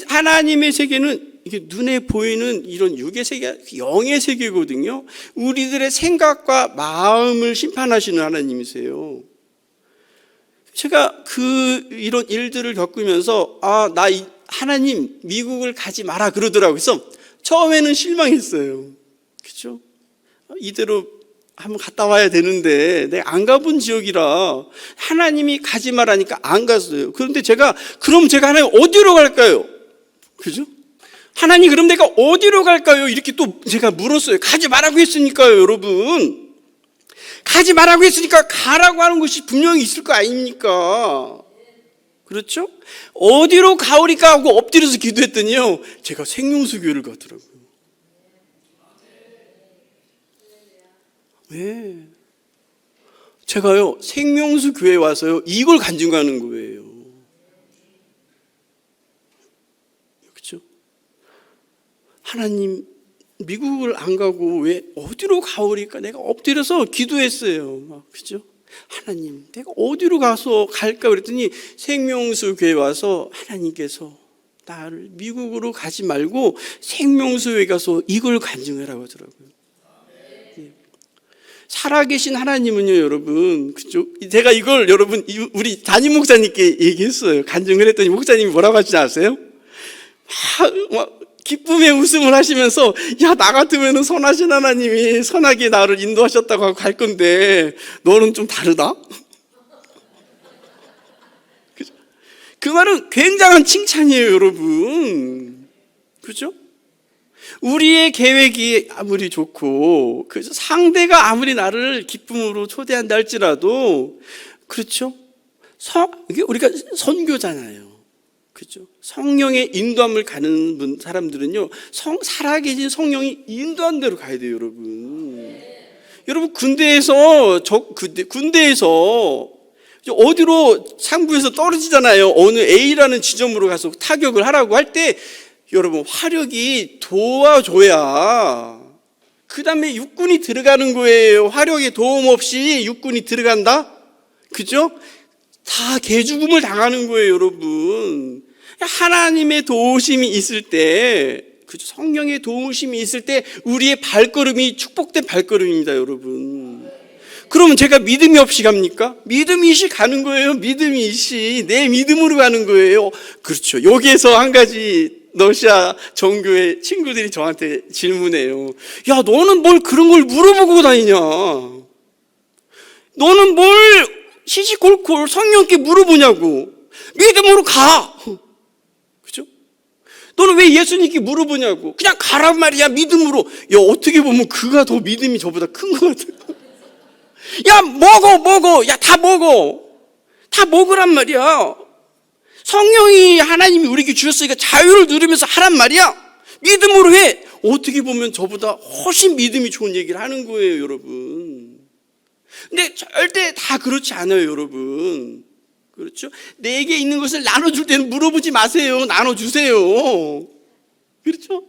하나님의 세계는 이게 눈에 보이는 이런 육의 세계, 영의 세계거든요. 우리들의 생각과 마음을 심판하시는 하나님이세요. 제가 이런 일들을 겪으면서, 하나님, 미국을 가지 마라 그러더라고요. 그래서 처음에는 실망했어요. 그죠? 이대로 한번 갔다 와야 되는데 내가 안 가본 지역이라 하나님이 가지 말라니까 안 갔어요. 그런데 그럼 제가 하나님 어디로 갈까요? 그죠? 하나님 그럼 내가 어디로 갈까요? 이렇게 또 제가 물었어요. 가지 말라고 했으니까요, 여러분. 가지 말라고 했으니까 가라고 하는 것이 분명히 있을 거 아닙니까? 그렇죠? 어디로 가오리까 하고 엎드려서 기도했더니요, 제가 생명수교회를 가더라고요. 왜? 제가요, 생명수 교회 와서요, 이걸 간증하는 거예요. 그렇죠? 하나님, 미국을 안 가고 왜 어디로 가오리까? 내가 엎드려서 기도했어요. 그렇죠? 하나님, 내가 어디로 가서 갈까? 그랬더니 생명수 교회 와서 하나님께서 나를 미국으로 가지 말고 생명수에 가서 이걸 간증하라고 하더라고요. 살아계신 하나님은요, 여러분, 그죠? 제가 이걸 여러분, 우리 담임 목사님께 얘기했어요. 간증을 했더니 목사님이 뭐라고 하시지 아세요? 막 기쁨의 웃음을 하시면서, 야, 나 같으면 선하신 하나님이 선하게 나를 인도하셨다고 하고 갈 건데, 너는 좀 다르다? 그죠? 그 말은 굉장한 칭찬이에요, 여러분. 그죠? 우리의 계획이 아무리 좋고, 그래서 상대가 아무리 나를 기쁨으로 초대한다 할지라도, 그렇죠? 이게 우리가 선교잖아요. 그렇죠? 성령의 인도함을 가는 사람들은요, 살아계신 성령이 인도한 대로 가야 돼요, 여러분. 여러분, 군대에서 어디로 상부에서 떨어지잖아요. 어느 A라는 지점으로 가서 타격을 하라고 할 때, 여러분, 화력이 도와줘야 그 다음에 육군이 들어가는 거예요. 화력의 도움 없이 육군이 들어간다? 그죠? 다 개죽음을 당하는 거예요, 여러분. 하나님의 도우심이 있을 때, 그죠? 성령의 도우심이 있을 때 우리의 발걸음이 축복된 발걸음입니다, 여러분. 그러면 제가 믿음이 없이 갑니까? 믿음이 있이 가는 거예요. 믿음이 있이 내 믿음으로 가는 거예요. 그렇죠. 여기에서 한 가지 러시아 정교회 친구들이 저한테 질문해요. 야, 너는 뭘 그런 걸 물어보고 다니냐? 너는 뭘 시시콜콜 성령께 물어보냐고. 믿음으로 가. 그죠? 너는 왜 예수님께 물어보냐고. 그냥 가란 말이야, 믿음으로. 야, 어떻게 보면 그가 더 믿음이 저보다 큰 것 같아요. 야, 먹어. 야, 다 먹어. 다 먹으란 말이야. 성령이 하나님이 우리에게 주셨으니까 자유를 누리면서 하란 말이야. 믿음으로 해. 어떻게 보면 저보다 훨씬 믿음이 좋은 얘기를 하는 거예요, 여러분. 근데 절대 다 그렇지 않아요, 여러분. 그렇죠? 내게 있는 것을 나눠줄 때는 물어보지 마세요. 나눠주세요. 그렇죠?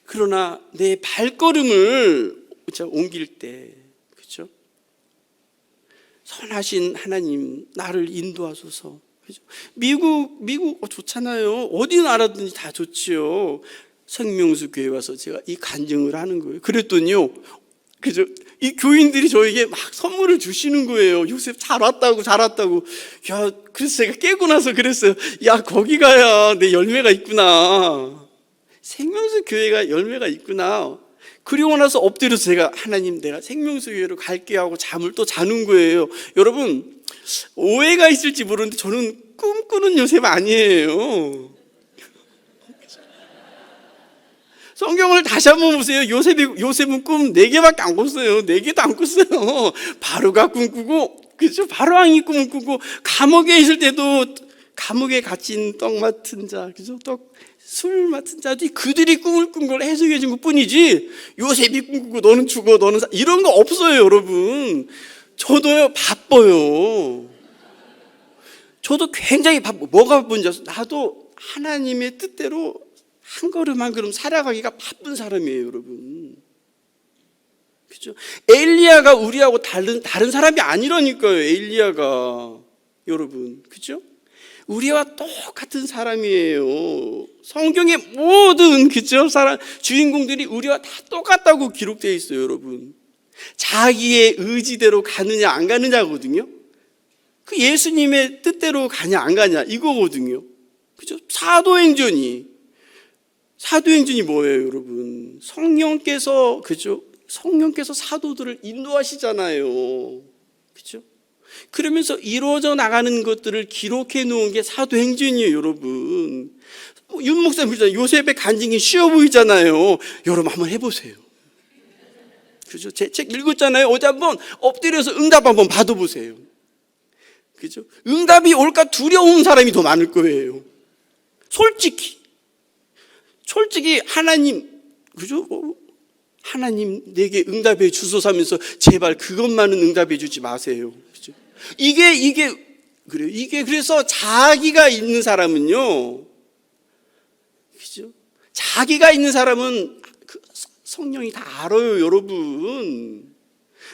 그러나 내 발걸음을 옮길 때, 그렇죠? 선하신 하나님, 나를 인도하소서. 그죠? 미국 좋잖아요. 어디 나라든지 다 좋지요. 생명수 교회 와서 제가 이 간증을 하는 거예요. 그랬더니요, 그죠? 이 교인들이 저에게 막 선물을 주시는 거예요. 요셉 잘 왔다고. 야, 그래서 제가 깨고 나서 그랬어요. 야, 거기 가야 내 열매가 있구나. 생명수 교회가 열매가 있구나. 그리고 나서 엎드려서 제가 하나님, 내가 생명수 교회로 갈게 하고 잠을 또 자는 거예요. 여러분, 오해가 있을지 모르는데 저는 꿈꾸는 요셉 아니에요. 성경을 다시 한번 보세요. 요셉은 꿈 4개밖에 안 꿨어요. 4개도 안 꿨어요. 바로가 꿈꾸고, 그죠? 바로왕이 꿈을 꾸고, 감옥에 있을 때도 감옥에 갇힌 떡 맡은 자, 그죠? 술 맡은 자들이 그들이 꿈을 꾼 걸 해석해 준 것 뿐이지, 요셉이 꿈꾸고 너는 죽어, 너는 이런 거 없어요, 여러분. 저도요, 바빠요. 저도 굉장히 뭐가 바쁜지 아세요? 나도 하나님의 뜻대로 한 걸음 한 걸음 살아가기가 바쁜 사람이에요, 여러분. 그죠? 엘리야가 우리하고 다른 사람이 아니라니까요, 엘리야가. 여러분, 그죠? 우리와 똑같은 사람이에요. 성경의 모든, 그죠? 주인공들이 우리와 다 똑같다고 기록되어 있어요, 여러분. 자기의 의지대로 가느냐, 안 가느냐거든요. 그 예수님의 뜻대로 가냐, 안 가냐, 이거거든요. 그죠? 사도행전이 뭐예요, 여러분? 성령께서, 그죠? 성령께서 사도들을 인도하시잖아요. 그죠? 그러면서 이루어져 나가는 것들을 기록해 놓은 게 사도행전이에요, 여러분. 윤 목사님, 요셉의 간증이 쉬워 보이잖아요. 여러분 한번 해보세요. 그죠? 제 책 읽었잖아요. 어제 한번 엎드려서 응답 한번 받아보세요. 그죠? 응답이 올까 두려운 사람이 더 많을 거예요. 솔직히 하나님, 그죠? 하나님 내게 응답해 주소서 하면서 제발 그것만은 응답해 주지 마세요. 그죠? 그래서 자기가 있는 사람은요, 그죠? 자기가 있는 사람은 그 성령이 다 알아요, 여러분.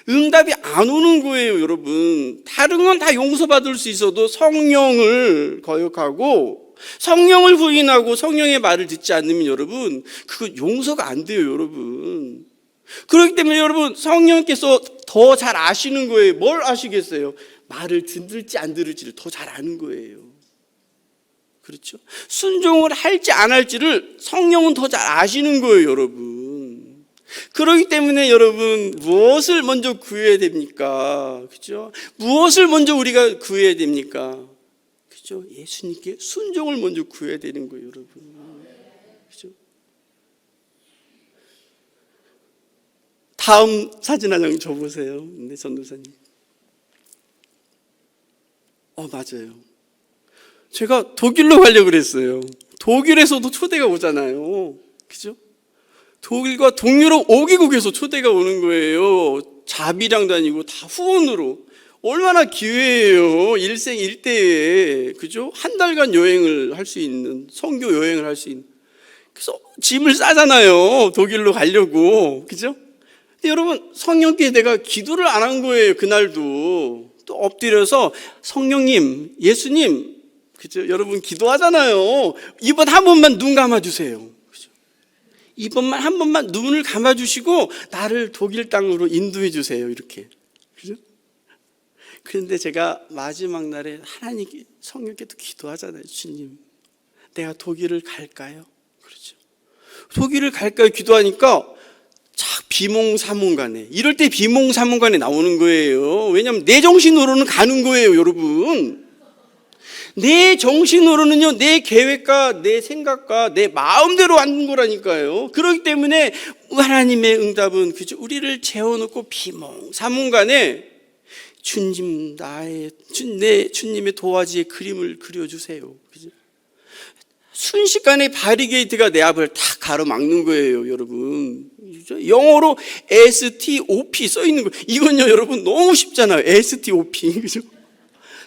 응답이 안 오는 거예요, 여러분. 다른 건 다 용서받을 수 있어도 성령을 거역하고 성령을 부인하고 성령의 말을 듣지 않으면 여러분, 그거 용서가 안 돼요, 여러분. 그렇기 때문에 여러분, 성령께서 더 잘 아시는 거예요. 뭘 아시겠어요? 말을 들을지 안 들을지를 더 잘 아는 거예요. 그렇죠? 순종을 할지 안 할지를 성령은 더 잘 아시는 거예요, 여러분. 그렇기 때문에 여러분, 무엇을 먼저 구해야 됩니까? 그죠? 무엇을 먼저 우리가 구해야 됩니까? 그죠? 예수님께 순종을 먼저 구해야 되는 거예요, 여러분. 그죠? 다음 사진 한 장 줘보세요. 네, 전도사님. 맞아요. 제가 독일로 가려고 그랬어요. 독일에서도 초대가 오잖아요. 그죠? 독일과 동유럽 5개국에서 초대가 오는 거예요. 자비랑도 아니고 다 후원으로. 얼마나 기회예요. 일생 일대에, 그죠? 한 달간 여행을 할 수 있는, 선교 여행을 할 수 있는. 그래서 짐을 싸잖아요. 독일로 가려고. 그죠? 근데 여러분, 성령께 내가 기도를 안 한 거예요. 그날도. 또 엎드려서 성령님, 예수님, 그죠? 여러분 기도하잖아요. 이번 한 번만 눈 감아주세요. 그죠? 이번만 한 번만 눈을 감아주시고 나를 독일 땅으로 인도해 주세요. 이렇게. 그죠? 그런데 제가 마지막 날에 하나님께, 성령께도 기도하잖아요. 주님, 내가 독일을 갈까요? 그렇죠. 독일을 갈까요? 기도하니까 착 비몽사몽간에, 이럴 때 비몽사몽간에 나오는 거예요. 왜냐하면 내 정신으로는 가는 거예요, 여러분. 내 정신으로는요, 내 계획과 내 생각과 내 마음대로 하는 거라니까요. 그렇기 때문에 하나님의 응답은, 그죠? 우리를 재워놓고 비몽사몽간에 주님, 내 주님의 도화지에 그림을 그려주세요. 그죠? 순식간에 바리게이트가 내 앞을 탁 가로막는 거예요, 여러분. 영어로 STOP 써 있는 거예요. 이건요, 여러분 너무 쉽잖아요. STOP, 그죠?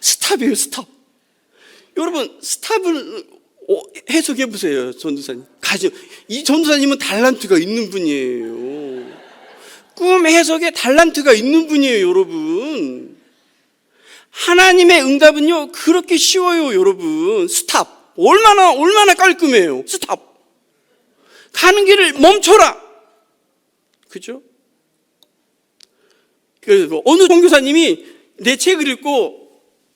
스탑이에요, 스탑. 여러분, 스탑을 해석해 보세요, 전도사님. 이 전도사님은 달란트가 있는 분이에요. 꿈 해석에 달란트가 있는 분이에요, 여러분. 하나님의 응답은요, 그렇게 쉬워요, 여러분. 스탑. 얼마나 깔끔해요. 스탑. 가는 길을 멈춰라. 그죠? 그래서 어느 선교사님이 내 책을 읽고,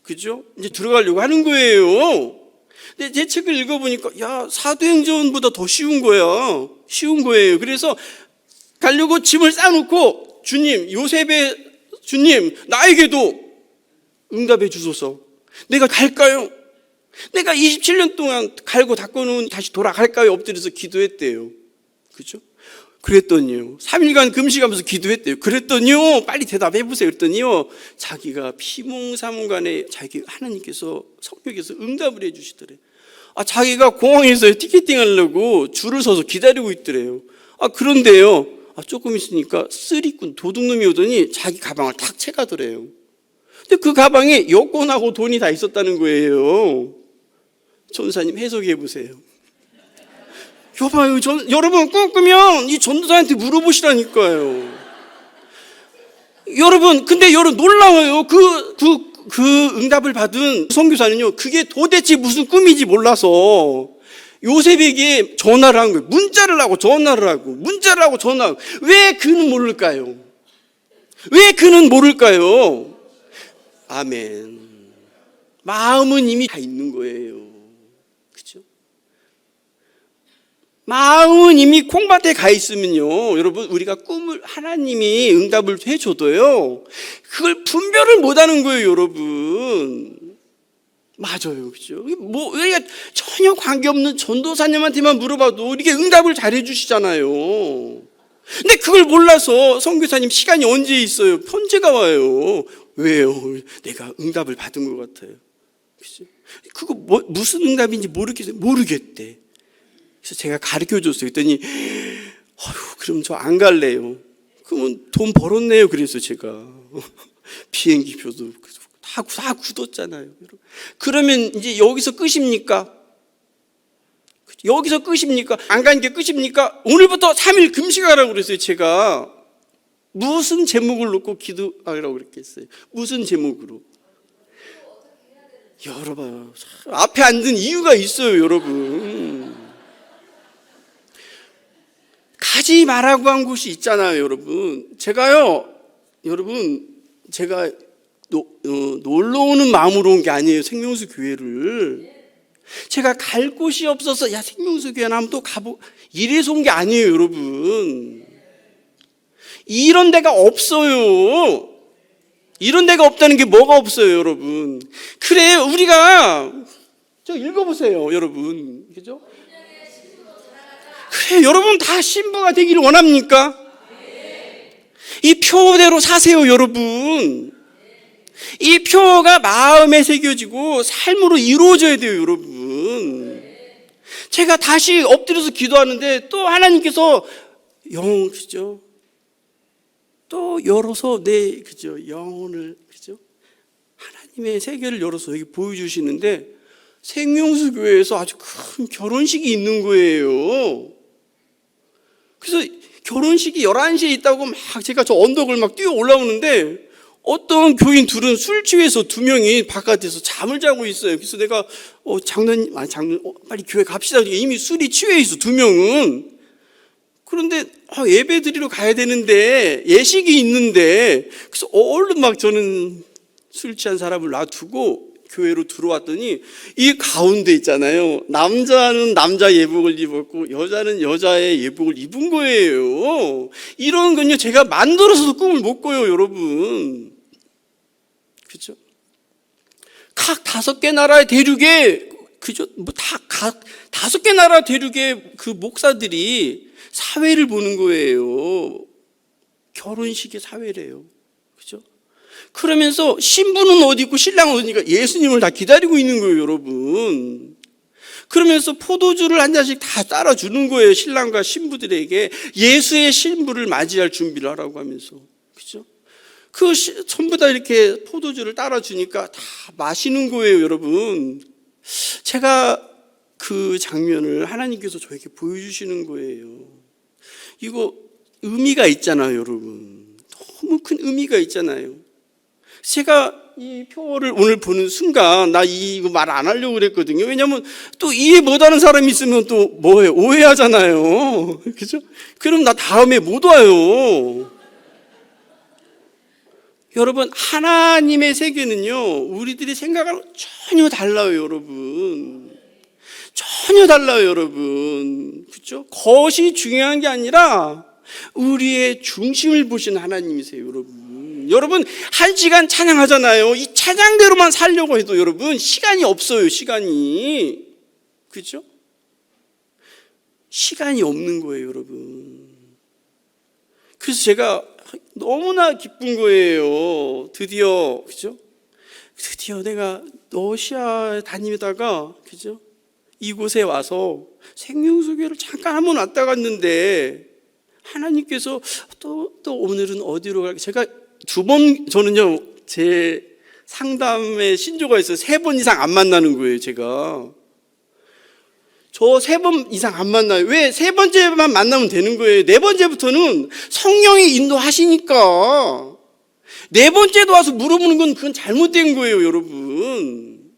그죠? 이제 들어가려고 하는 거예요. 근데 제 책을 읽어보니까, 야, 사도행전보다 더 쉬운 거야. 쉬운 거예요. 그래서 가려고 짐을 싸놓고, 주님, 요셉의 주님, 나에게도 응답해 주소서. 내가 갈까요? 내가 27년 동안 갈고 닦고는 다시 돌아갈까요? 엎드려서 기도했대요. 그죠? 그랬더니요, 3일간 금식하면서 기도했대요. 그랬더니요, 빨리 대답해 보세요. 그랬더니요, 자기가 피몽사몽간에 자기 하나님께서 성령께서 응답을 해 주시더래요. 자기가 공항에서 티켓팅 하려고 줄을 서서 기다리고 있더래요. 그런데요, 조금 있으니까 쓰리꾼 도둑놈이 오더니 자기 가방을 탁 채가더래요. 근데 그 가방에 여권하고 돈이 다 있었다는 거예요. 전사님 해석해 보세요. 여봐요, 여러분 꿈꾸면 이 전도사한테 물어보시라니까요. 여러분, 근데 여러분 놀라워요. 그 응답을 받은 선교사는요, 그게 도대체 무슨 꿈인지 몰라서 요셉에게 전화를 한 거예요. 문자를 하고 전화를 하고. 왜 그는 모를까요? 왜 그는 모를까요? 아멘. 마음은 이미 다 있는 거예요. 그죠? 마음은 이미 콩밭에 가 있으면요, 여러분, 우리가 꿈을 하나님이 응답을 해줘도요, 그걸 분별을 못 하는 거예요, 여러분. 맞아요. 그죠? 우리가 전혀 관계없는 전도사님한테만 물어봐도 이렇게 응답을 잘 해주시잖아요. 근데 그걸 몰라서 선교사님 시간이 언제 있어요? 편지가 와요. 왜요? 내가 응답을 받은 것 같아요. 그죠? 그거 무슨 응답인지 모르겠대. 그래서 제가 가르쳐 줬어요. 그랬더니, 그럼 저 안 갈래요. 그러면 돈 벌었네요. 그래서 제가. 비행기 표도 다 굳었잖아요. 그러면 이제 여기서 끝입니까? 여기서 끝입니까? 안 가는 게 끝입니까? 오늘부터 3일 금식하라고 그랬어요, 제가. 무슨 제목을 놓고 기도하라고 그랬겠어요? 무슨 제목으로? 여러분, 앞에 앉은 이유가 있어요, 여러분. 가지 말라고 한 곳이 있잖아요, 여러분. 제가 놀러 오는 마음으로 온 게 아니에요, 생명수 교회를. 제가 갈 곳이 없어서, 생명수 교회나 한번 또 이래서 온 게 아니에요, 여러분. 이런 데가 없어요. 이런 데가 없다는 게 뭐가 없어요, 여러분. 그래, 우리가, 읽어보세요, 여러분. 그죠? 그래, 여러분 다 신부가 되기를 원합니까? 이 표대로 사세요, 여러분. 이 표가 마음에 새겨지고 삶으로 이루어져야 돼요, 여러분. 제가 다시 엎드려서 기도하는데 또 하나님께서 그죠? 또 열어서 그죠? 영혼을, 그죠? 하나님의 세계를 열어서 여기 보여주시는데 생명수 교회에서 아주 큰 결혼식이 있는 거예요. 그래서 결혼식이 11시에 있다고 막 제가 저 언덕을 막 뛰어 올라오는데 어떤 교인 둘은 술 취해서 2명이 바깥에서 잠을 자고 있어요. 그래서 내가 빨리 교회 갑시다. 이미 술이 취해 있어, 2명은. 그런데 예배 드리러 가야 되는데 예식이 있는데, 그래서 얼른 막 저는 술 취한 사람을 놔두고 교회로 들어왔더니 이 가운데 있잖아요, 남자는 남자 예복을 입었고 여자는 여자의 예복을 입은 거예요. 이런 건요, 제가 만들어서도 꿈을 못 꿔요, 여러분. 그죠? 각 5개 나라의 대륙에, 그죠? 각 5개 나라 대륙의 그 목사들이 사회를 보는 거예요. 결혼식의 사회래요. 그죠? 그러면서 신부는 어디 있고 신랑은 어디 있니까 예수님을 다 기다리고 있는 거예요, 여러분. 그러면서 포도주를 한 잔씩 다 따라주는 거예요, 신랑과 신부들에게. 예수의 신부를 맞이할 준비를 하라고 하면서. 그죠? 전부 다 이렇게 포도주를 따라주니까 다 마시는 거예요, 여러분. 제가 그 장면을 하나님께서 저에게 보여주시는 거예요. 이거 의미가 있잖아요, 여러분. 너무 큰 의미가 있잖아요. 제가 이 표를 오늘 보는 순간 나 이거 말 안 하려고 그랬거든요. 왜냐하면 또 이해 못하는 사람이 있으면 또 뭐예요? 오해하잖아요. 그죠? 그럼 나 다음에 못 와요. 여러분, 하나님의 세계는요, 우리들이 생각하는 전혀 달라요, 여러분. 전혀 달라요, 여러분. 그죠? 것이 중요한 게 아니라 우리의 중심을 보시는 하나님이세요, 여러분. 여러분, 1시간 찬양하잖아요. 이 찬양대로만 살려고 해도 여러분, 시간이 없어요, 시간이. 그죠? 시간이 없는 거예요, 여러분. 그래서 제가 너무나 기쁜 거예요. 드디어, 그죠? 드디어 내가 러시아 다니다가, 그죠? 이곳에 와서 생명수교를 잠깐 한번 왔다 갔는데, 하나님께서 또 오늘은 어디로 갈까? 제가 저는요, 제 상담에 신조가 있어요. 3번 이상 안 만나는 거예요, 제가. 저 3번 이상 안 만나요. 왜? 3번째만 만나면 되는 거예요. 4번째부터는 성령이 인도하시니까. 4번째도 와서 물어보는 건 그건 잘못된 거예요, 여러분.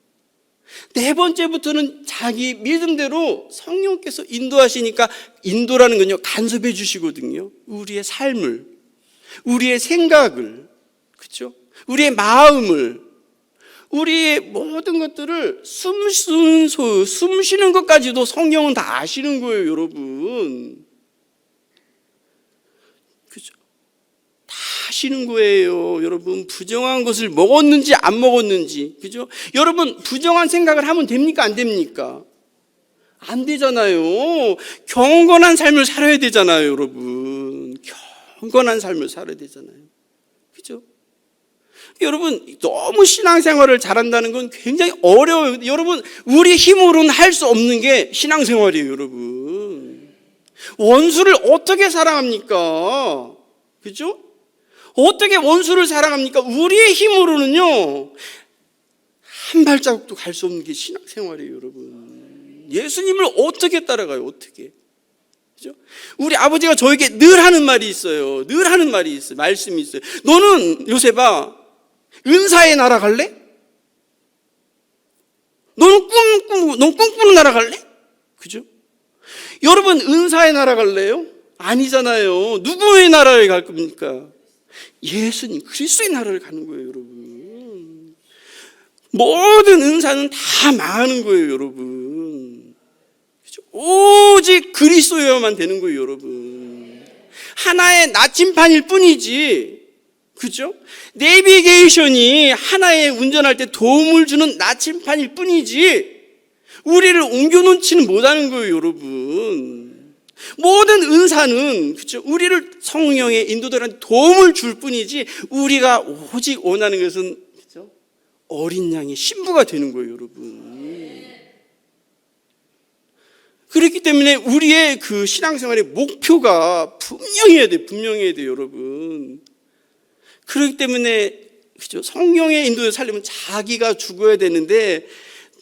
4번째부터는 자기 믿음대로 성령께서 인도하시니까, 인도라는 건요, 간섭해 주시거든요. 우리의 삶을, 우리의 생각을, 그렇죠? 우리의 마음을, 우리의 모든 것들을 숨 쉬는 것까지도 성령은 다 아시는 거예요, 여러분. 그죠? 다 아시는 거예요, 여러분. 부정한 것을 먹었는지 안 먹었는지, 그죠? 여러분, 부정한 생각을 하면 됩니까, 안 됩니까? 안 되잖아요. 경건한 삶을 살아야 되잖아요, 여러분. 경건한 삶을 살아야 되잖아요. 그죠? 여러분, 너무 신앙생활을 잘한다는 건 굉장히 어려워요. 여러분, 우리 힘으로는 할 수 없는 게 신앙생활이에요, 여러분. 원수를 어떻게 사랑합니까? 그죠? 어떻게 원수를 사랑합니까? 우리의 힘으로는요, 한 발자국도 갈 수 없는 게 신앙생활이에요, 여러분. 예수님을 어떻게 따라가요, 어떻게? 그죠? 우리 아버지가 저에게 늘 하는 말이 있어요. 늘 하는 말이 있어요. 말씀이 있어요. 너는 요셉아, 은사의 나라 갈래? 넌 꿈꾸는 나라 갈래? 그죠? 여러분, 은사의 나라 갈래요? 아니잖아요. 누구의 나라에 갈 겁니까? 예수님, 그리스도의 나라를 가는 거예요, 여러분. 모든 은사는 다 망하는 거예요, 여러분. 그죠? 오직 그리스도여야만 되는 거예요, 여러분. 하나의 나침판일 뿐이지. 그죠? 내비게이션이 하나의 운전할 때 도움을 주는 나침판일 뿐이지 우리를 옮겨놓지는 못하는 거예요, 여러분. 모든 은사는, 그죠? 우리를 성령의 인도들한테 도움을 줄 뿐이지 우리가 오직 원하는 것은, 그죠? 어린 양의 신부가 되는 거예요, 여러분. 그렇기 때문에 우리의 그 신앙생활의 목표가 분명해야 돼요, 여러분. 그렇기 때문에, 그죠? 성령의 인도에 살려면 자기가 죽어야 되는데,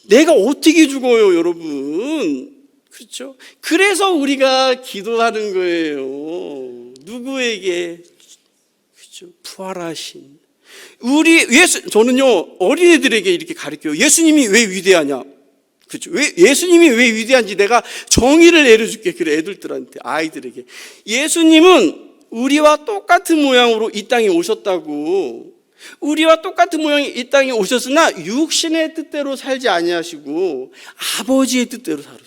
내가 어떻게 죽어요, 여러분? 그렇죠? 그래서 우리가 기도하는 거예요. 누구에게? 그렇죠? 부활하신. 저는요, 어린애들에게 이렇게 가르쳐요. 예수님이 왜 위대하냐? 그렇죠? 예수님이 왜 위대한지 내가 정의를 내려줄게. 그래, 애들한테, 아이들에게. 예수님은 우리와 똑같은 모양으로 이 땅에 오셨다고. 우리와 똑같은 모양이 이 땅에 오셨으나 육신의 뜻대로 살지 아니하시고 아버지의 뜻대로 살았어요.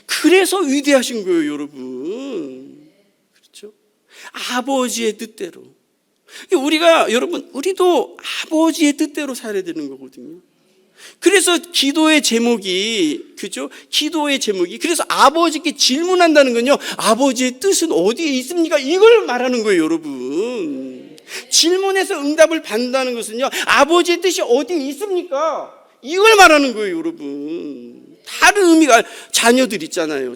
그래서 위대하신 거예요, 여러분. 그렇죠? 아버지의 뜻대로. 우리도 아버지의 뜻대로 살아야 되는 거거든요. 그래서 기도의 제목이, 그죠? 기도의 제목이, 그래서 아버지께 질문한다는 건요, 아버지의 뜻은 어디에 있습니까? 이걸 말하는 거예요, 여러분. 질문해서 응답을 받는다는 것은요, 아버지의 뜻이 어디에 있습니까? 이걸 말하는 거예요, 여러분. 다른 의미가, 자녀들이 있잖아요,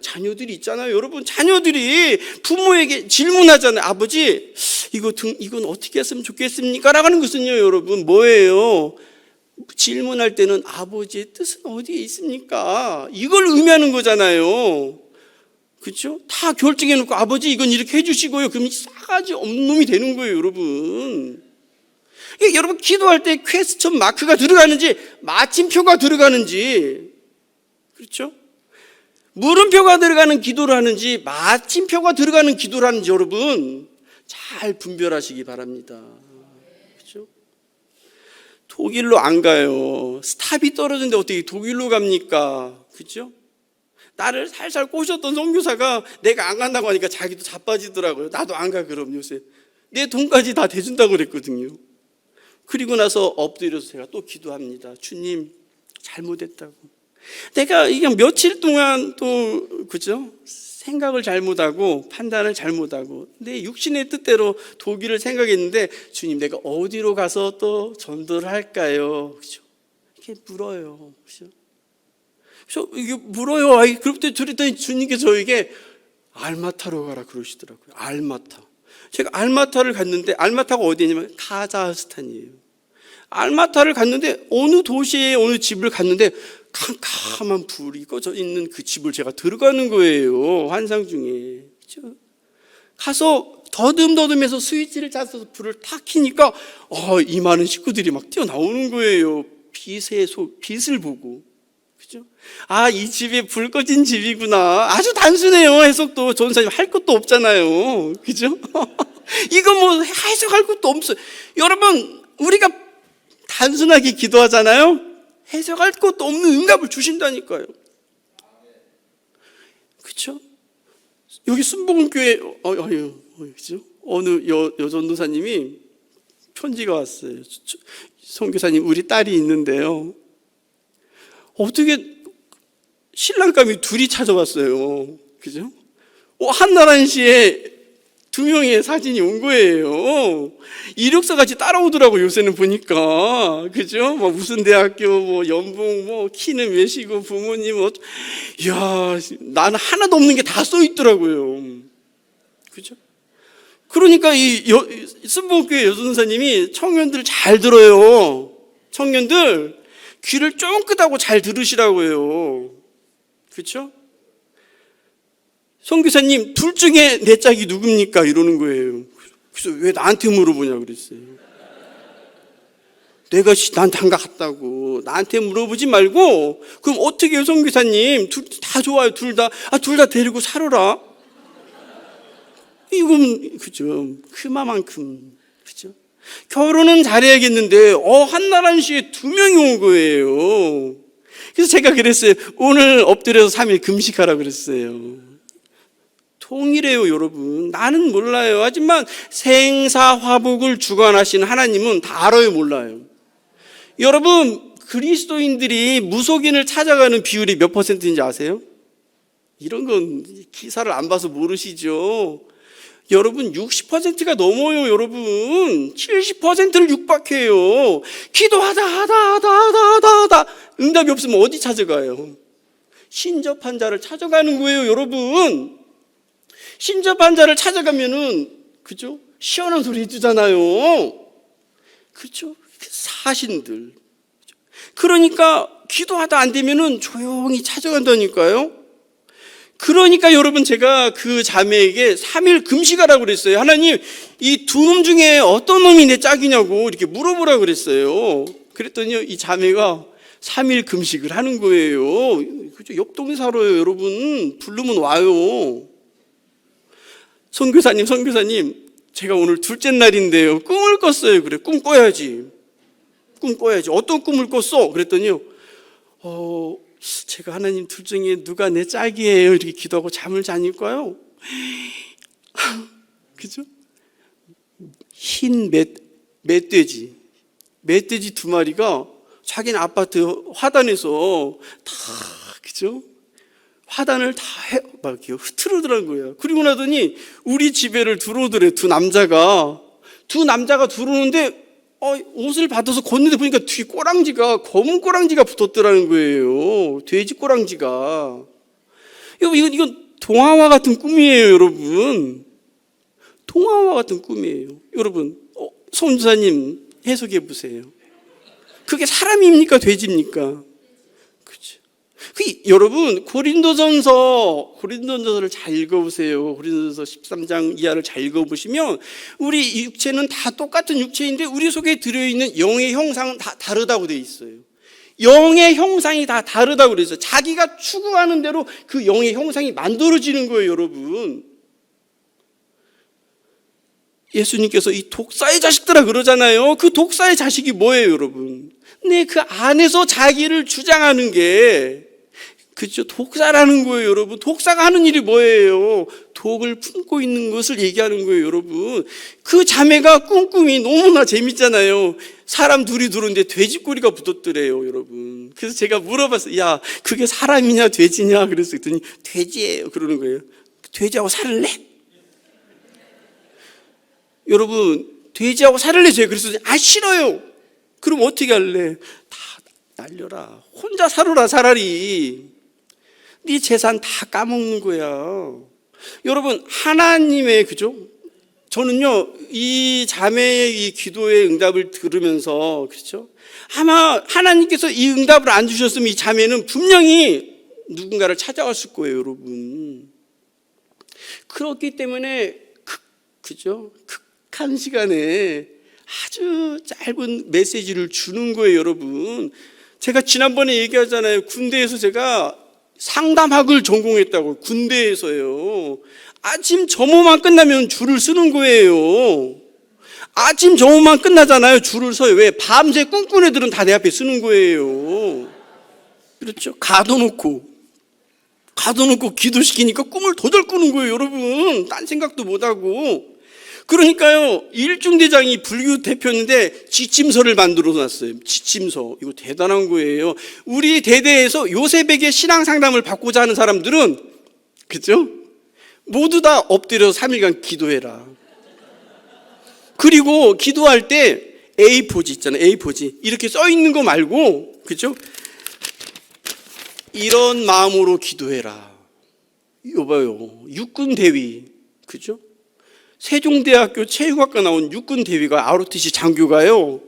여러분. 자녀들이 부모에게 질문하잖아요. 아버지, 이건 어떻게 했으면 좋겠습니까? 라고 하는 것은요, 여러분, 뭐예요? 질문할 때는 아버지의 뜻은 어디에 있습니까? 이걸 의미하는 거잖아요. 그렇죠? 다 결정해 놓고 아버지 이건 이렇게 해 주시고요. 그럼 싸가지 없는 놈이 되는 거예요, 여러분. 이게 여러분 기도할 때 퀘스천 마크가 들어가는지 마침표가 들어가는지, 그렇죠? 물음표가 들어가는 기도를 하는지 마침표가 들어가는 기도를 하는지 여러분 잘 분별하시기 바랍니다. 그렇죠? 독일로 안 가요. 스탑이 떨어졌는데 어떻게 독일로 갑니까? 그렇죠? 나를 살살 꼬셨던 선교사가 내가 안 간다고 하니까 자기도 자빠지더라고요. 나도 안 가 그럼 요새. 내 돈까지 다 대준다고 그랬거든요. 그리고 나서 엎드려서 제가 또 기도합니다. 주님 잘못했다고. 내가 이게 며칠 동안 또 그죠? 생각을 잘못하고 판단을 잘못하고 내 육신의 뜻대로 독일을 생각했는데 주님 내가 어디로 가서 또 전도를 할까요? 그죠? 이렇게 물어요. 그죠? 그래서 이게 물어요. 그렇게 그랬더니 주님께서 저에게 알마타로 가라 그러시더라고요. 알마타. 제가 알마타를 갔는데 알마타가 어디냐면 카자흐스탄이에요. 알마타를 갔는데 어느 도시에 어느 집을 갔는데 캄캄한 불이 꺼져 있는 그 집을 제가 들어가는 거예요. 환상 중에. 그렇죠? 가서 더듬더듬해서 스위치를 짜서 불을 탁 켜니까 이 많은 식구들이 막 뛰어나오는 거예요. 빛을 보고. 그죠? 이 집에 불 꺼진 집이구나. 아주 단순해요. 해석도 전사님 할 것도 없잖아요. 그죠? 이거 뭐 해석할 것도 없어요. 여러분, 우리가 단순하게 기도하잖아요. 해석할 것도 없는 응답을 주신다니까요. 그렇죠? 여기 순복음교회 그죠? 어느 여전도사님이 편지가 왔어요. 선교사님 우리 딸이 있는데요. 어떻게 신랑감이 둘이 찾아왔어요. 그죠? 한나라시에 2명의 사진이 온 거예요. 이력서 같이 따라오더라고 요새는 보니까. 그죠? 무슨 대학교, 연봉, 키는 몇이고, 부모님, 이야, 나는 하나도 없는 게 다 써 있더라고요. 그죠? 그러니까 이 순복음교회 여전사님이 청년들 잘 들어요. 청년들 귀를 쫑긋하고 잘 들으시라고요. 그렇죠? 선교사님 둘 중에 내 짝이 누굽니까? 이러는 거예요. 그래서 왜 나한테 물어보냐 그랬어요. 내가 나한테 안 갔다고 나한테 물어보지 말고 그럼 어떻게 해요 선교사님? 둘 다 좋아요. 둘 다 데리고 살아라. 이건 그죠? 그만큼 그죠? 결혼은 잘해야겠는데 한나란 씨에 2명이 온 거예요. 그래서 제가 그랬어요. 오늘 엎드려서 3일 금식하라 그랬어요. 통일해요 여러분. 나는 몰라요. 하지만 생사화복을 주관하시는 하나님은 다 알아요 몰라요. 여러분 그리스도인들이 무속인을 찾아가는 비율이 몇 %인지 아세요? 이런 건 기사를 안 봐서 모르시죠. 여러분 60%가 넘어요. 여러분 70%를 육박해요. 기도하다 응답이 없으면 어디 찾아가요? 신접한 자를 찾아가는 거예요 여러분. 신접한 자를 찾아가면은 그죠? 시원한 소리 해주잖아요. 그죠? 사신들. 그러니까 기도하다 안 되면은 조용히 찾아간다니까요. 그러니까 여러분 제가 그 자매에게 3일 금식하라고 그랬어요. 하나님 이 2놈 중에 어떤 놈이 내 짝이냐고 이렇게 물어보라고 그랬어요. 그랬더니 이 자매가 3일 금식을 하는 거예요. 그죠? 옆동에 살아요 여러분. 부르면 와요. 선교사님 제가 오늘 둘째 날인데요 꿈을 꿨어요. 그래 꿈 꿔야지. 어떤 꿈을 꿨어? 그랬더니요 제가 하나님 둘 중에 누가 내 짝이에요 이렇게 기도하고 잠을 자니까요 그죠? 흰 멧돼지 2마리가 자기는 아파트 화단에서 다 그죠? 화단을 다 막 흐트러더란 거예요. 그리고 나더니 우리 집에를 들어오더래. 두 남자가 들어오는데 옷을 받아서 걷는데 보니까 뒤 꼬랑지가 검은 꼬랑지가 붙었더라는 거예요. 돼지 꼬랑지가. 이건 동화와 같은 꿈이에요, 여러분. 동화와 같은 꿈이에요. 여러분, 손주사님 해석해 보세요. 그게 사람입니까, 돼지입니까? 그렇죠. 여러분, 고린도전서를 잘 읽어보세요. 고린도전서 13장 이하를 잘 읽어보시면 우리 육체는 다 똑같은 육체인데 우리 속에 들어있는 영의 형상은 다 다르다고 돼 있어요. 영의 형상이 다 다르다고 그래서 자기가 추구하는 대로 그 영의 형상이 만들어지는 거예요, 여러분. 예수님께서 이 독사의 자식들아 그러잖아요. 그 독사의 자식이 뭐예요, 여러분? 네, 그 안에서 자기를 주장하는 게 그죠? 독사라는 거예요, 여러분. 독사가 하는 일이 뭐예요? 독을 품고 있는 것을 얘기하는 거예요, 여러분. 그 자매가 꿈꿈이 너무나 재밌잖아요. 사람 둘이 들어오는데 돼지꼬리가 붙었더래요, 여러분. 그래서 제가 물어봤어요. 야, 그게 사람이냐 돼지냐? 그랬더니 돼지예요. 그러는 거예요. 돼지하고 살을래? 여러분, 돼지하고 살을래? 제가 그랬더니 싫어요. 그럼 어떻게 할래? 다 날려라. 혼자 살아라, 차라리. 네 재산 다 까먹는 거야. 여러분, 하나님의, 그죠? 저는요, 이 자매의 이 기도의 응답을 들으면서, 그렇죠? 아마 하나님께서 이 응답을 안 주셨으면 이 자매는 분명히 누군가를 찾아왔을 거예요, 여러분. 그렇기 때문에, 그죠? 극한 시간에 아주 짧은 메시지를 주는 거예요, 여러분. 제가 지난번에 얘기하잖아요. 군대에서 제가 상담학을 전공했다고. 군대에서요. 아침 점호만 끝나면 줄을 서는 거예요. 아침 점호만 끝나잖아요. 줄을 서요. 왜? 밤새 꿈꾼 애들은 다 내 앞에 서는 거예요. 그렇죠? 가둬놓고 기도시키니까 꿈을 도들 꾸는 거예요, 여러분. 딴 생각도 못하고. 그러니까요, 일중대장이 불교 대표인데 지침서를 만들어 놨어요. 지침서. 이거 대단한 거예요. 우리 대대에서 요셉에게 신앙 상담을 받고자 하는 사람들은, 그죠? 모두 다 엎드려 3일간 기도해라. 그리고 기도할 때 A4지 있잖아요. A4지. 이렇게 써 있는 거 말고, 그죠? 이런 마음으로 기도해라. 이거 봐요. 육군 대위. 그죠? 세종대학교 체육학과 나온 육군 대위가 ROTC 장교가요.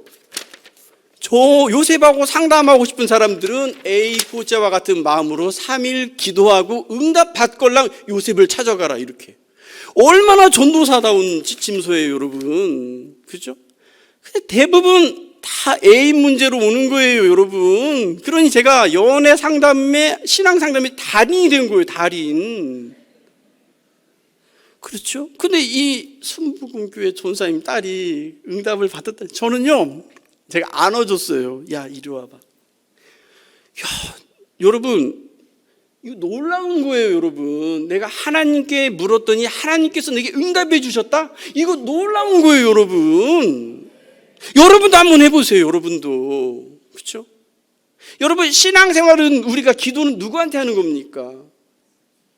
저 요셉하고 상담하고 싶은 사람들은 A4자와 같은 마음으로 3일 기도하고 응답 받걸랑 요셉을 찾아가라, 이렇게. 얼마나 전도사다운 지침서예요, 여러분. 그죠? 근데 대부분 다 A 문제로 오는 거예요, 여러분. 그러니 제가 연애 상담에, 신앙 상담에 달인이 된 거예요, 달인. 그렇죠? 근데 이 순복음교회 전사님 딸이 응답을 받았다. 저는요, 제가 안아줬어요. 야, 이리 와봐. 야, 여러분, 이거 놀라운 거예요, 여러분. 내가 하나님께 물었더니 하나님께서 내게 응답해 주셨다? 이거 놀라운 거예요, 여러분. 여러분도 한번 해보세요, 여러분도. 그렇죠? 여러분, 신앙생활은 우리가 기도는 누구한테 하는 겁니까?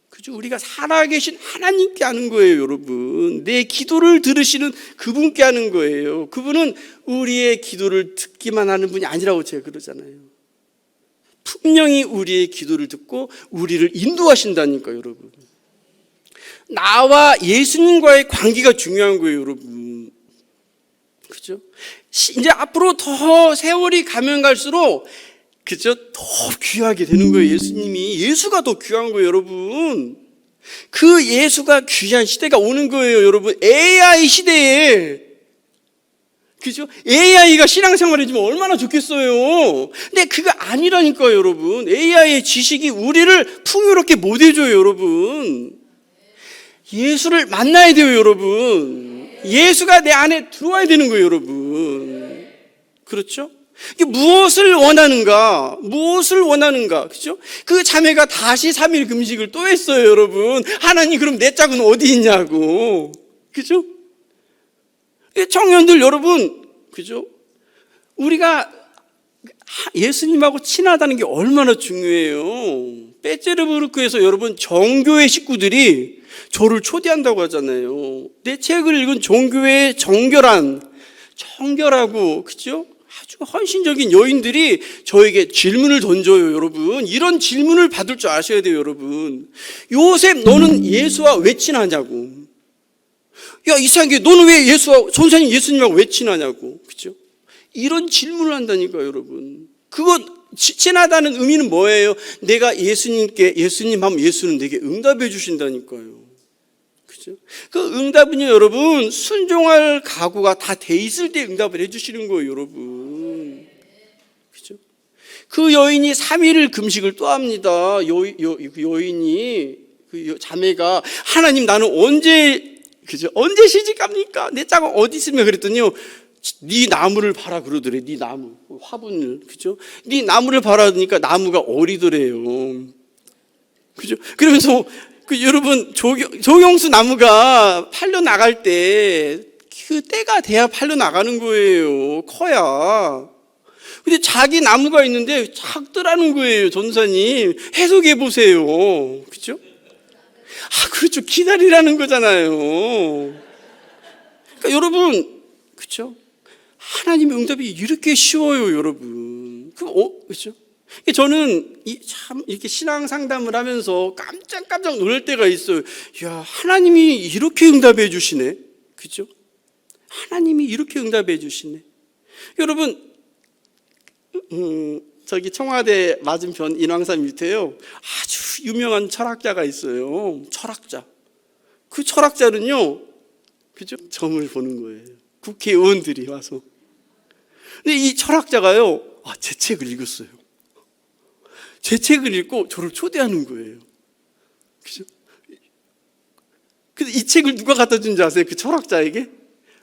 그죠? 우리가 살아계신 하나님께 하는 거예요, 여러분. 내 기도를 들으시는 그분께 하는 거예요. 그분은 우리의 기도를 듣기만 하는 분이 아니라고 제가 그러잖아요. 분명히 우리의 기도를 듣고 우리를 인도하신다니까요, 여러분. 나와 예수님과의 관계가 중요한 거예요, 여러분. 그죠? 이제 앞으로 더 세월이 가면 갈수록, 그죠? 더 귀하게 되는 거예요, 예수님이. 예수가 더 귀한 거예요, 여러분. 그 예수가 귀한 시대가 오는 거예요, 여러분. AI 시대에. 그죠? AI가 신앙생활 해주면 얼마나 좋겠어요. 근데 그거 아니라니까요, 여러분. AI의 지식이 우리를 풍요롭게 못 해줘요, 여러분. 예수를 만나야 돼요, 여러분. 예수가 내 안에 들어와야 되는 거예요, 여러분. 그렇죠? 무엇을 원하는가? 그죠? 그 자매가 다시 3일 금식을 또 했어요, 여러분. 하나님, 그럼 내 짝은 어디 있냐고. 그죠? 청년들 여러분, 그죠? 우리가 예수님하고 친하다는 게 얼마나 중요해요. 페테르부르크에서 여러분 정교회 식구들이 저를 초대한다고 하잖아요. 내 책을 읽은 정교회의 정결하고, 그죠? 아주 헌신적인 여인들이 저에게 질문을 던져요, 여러분. 이런 질문을 받을 줄 아셔야 돼요, 여러분. 요셉, 너는 예수와 왜 친하냐고. 야, 이상하게 너는 왜 전사님 예수님하고 왜 친하냐고. 그죠? 이런 질문을 한다니까요, 여러분. 그건 친하다는 의미는 뭐예요? 내가 예수님 하면 예수는 내게 응답해 주신다니까요. 그죠? 그 응답은요, 여러분, 순종할 각오가 다 돼 있을 때 응답을 해 주시는 거예요, 여러분. 그죠? 그 여인이 3일을 금식을 또 합니다. 여인이, 그 자매가, 하나님 나는 언제 시집 갑니까? 내 짝은 어디 있으면 그랬더니요, 네 나무를 봐라 그러더래. 네 나무, 화분을, 그죠? 네 나무를 봐라니까 나무가 어리더래요. 그죠? 그러면서 여러분 조경수 나무가 팔려 나갈 때 그 때가 돼야 팔려 나가는 거예요. 커야. 근데 자기 나무가 있는데 작더라는 거예요. 전사님 해석해 보세요. 그죠? 그렇죠. 기다리라는 거잖아요. 그러니까 여러분, 그죠? 하나님의 응답이 이렇게 쉬워요, 여러분. 그죠? 저는 참 이렇게 신앙 상담을 하면서 깜짝 놀랄 때가 있어요. 야, 하나님이 이렇게 응답해 주시네. 그죠? 하나님이 이렇게 응답해 주시네. 여러분, 저기 청와대 맞은편 인왕산 밑에요, 아주 유명한 철학자가 있어요. 철학자. 그 철학자는요, 그죠? 점을 보는 거예요. 국회의원들이 와서. 근데 이 철학자가요, 제 책을 읽었어요. 제 책을 읽고 저를 초대하는 거예요. 그죠? 근데 이 책을 누가 갖다 준지 아세요? 그 철학자에게?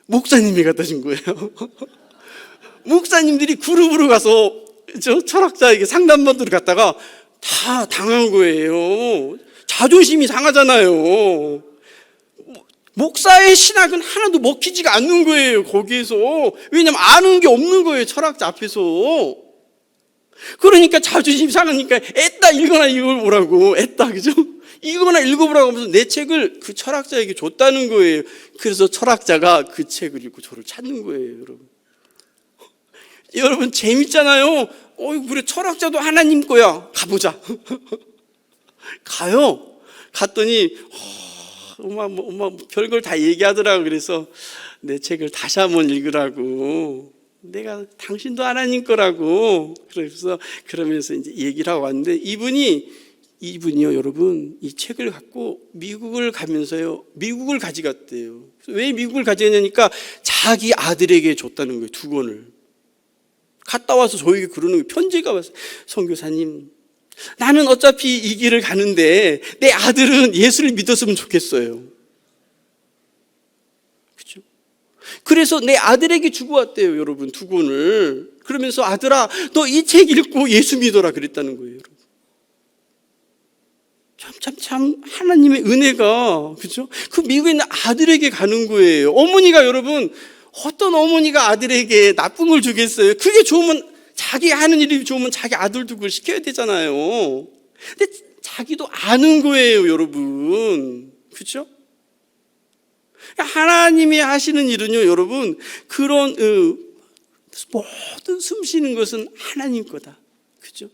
목사님이 갖다 준 거예요. 목사님들이 그룹으로 가서 저 철학자에게 상담받으러 갔다가 다 당한 거예요. 자존심이 상하잖아요. 목사의 신학은 하나도 먹히지가 않는 거예요, 거기에서. 왜냐면 아는 게 없는 거예요, 철학자 앞에서. 그러니까 자존심 상하니까 애따 읽거나 읽어보라고. 애따, 그죠? 읽거나 읽어보라고 하면서 내 책을 그 철학자에게 줬다는 거예요. 그래서 철학자가 그 책을 읽고 저를 찾는 거예요, 여러분. 여러분, 재밌잖아요. 그래, 철학자도 하나님 거야. 가보자. 가요. 갔더니 엄마 별걸 다 얘기하더라고. 그래서 내 책을 다시 한번 읽으라고. 내가 당신도 하나님 거라고. 그러면서 이제 얘기를 하고 왔는데, 이분이요, 여러분, 이 책을 갖고 미국을 가면서요, 미국을 가져갔대요. 왜 미국을 가져갔냐니까 자기 아들에게 줬다는 거예요, 2권을. 갔다 와서 저에게 그러는 거예요. 편지가 왔어요. 선교사님, 나는 어차피 이 길을 가는데 내 아들은 예수를 믿었으면 좋겠어요. 그렇죠? 그래서 내 아들에게 주고 왔대요, 여러분, 2권을. 그러면서 아들아, 너 이 책 읽고 예수 믿어라 그랬다는 거예요, 여러분. 참 하나님의 은혜가, 그죠? 그 미국에 있는 아들에게 가는 거예요. 어머니가, 여러분, 어떤 어머니가 아들에게 나쁜 걸 주겠어요? 그게 좋으면, 자기 하는 일이 좋으면 자기 아들도 그걸 시켜야 되잖아요. 근데 자기도 아는 거예요, 여러분. 그죠? 하나님이 하시는 일은요, 여러분, 그런 모든 숨 쉬는 것은 하나님 거다. 그죠?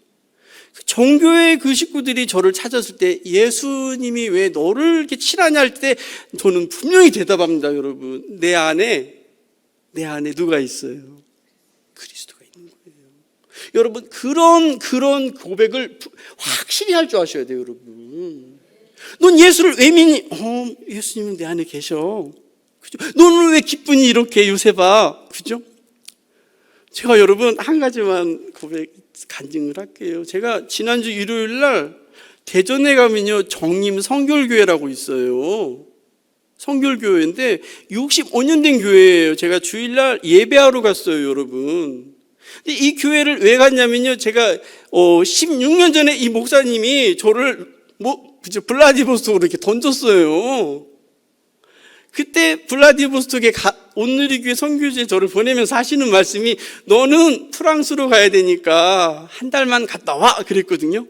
정교회 그 식구들이 저를 찾았을 때 예수님이 왜 너를 이렇게 친하냐 할 때 저는 분명히 대답합니다, 여러분. 내 안에 누가 있어요? 그리스도가 있는 거예요. 여러분, 그런 고백을 확실히 할 줄 아셔야 돼요, 여러분. 넌 예수를 왜 믿니? 예수님은 내 안에 계셔. 그죠? 너는 왜 기쁘니 이렇게 요셉아? 그죠? 제가 여러분 한 가지만 간증을 할게요. 제가 지난주 일요일 날 대전에 가면요, 정림 성결교회라고 있어요. 성결교회인데 65년 된 교회예요. 제가 주일날 예배하러 갔어요, 여러분. 근데 이 교회를 왜 갔냐면요, 제가 16년 전에 이 목사님이 저를 블라디보스토크로 이렇게 던졌어요. 그때 블라디보스토크에 온누리교회 선교지에 저를 보내면서 하시는 말씀이, 너는 프랑스로 가야 되니까 한 달만 갔다 와 그랬거든요.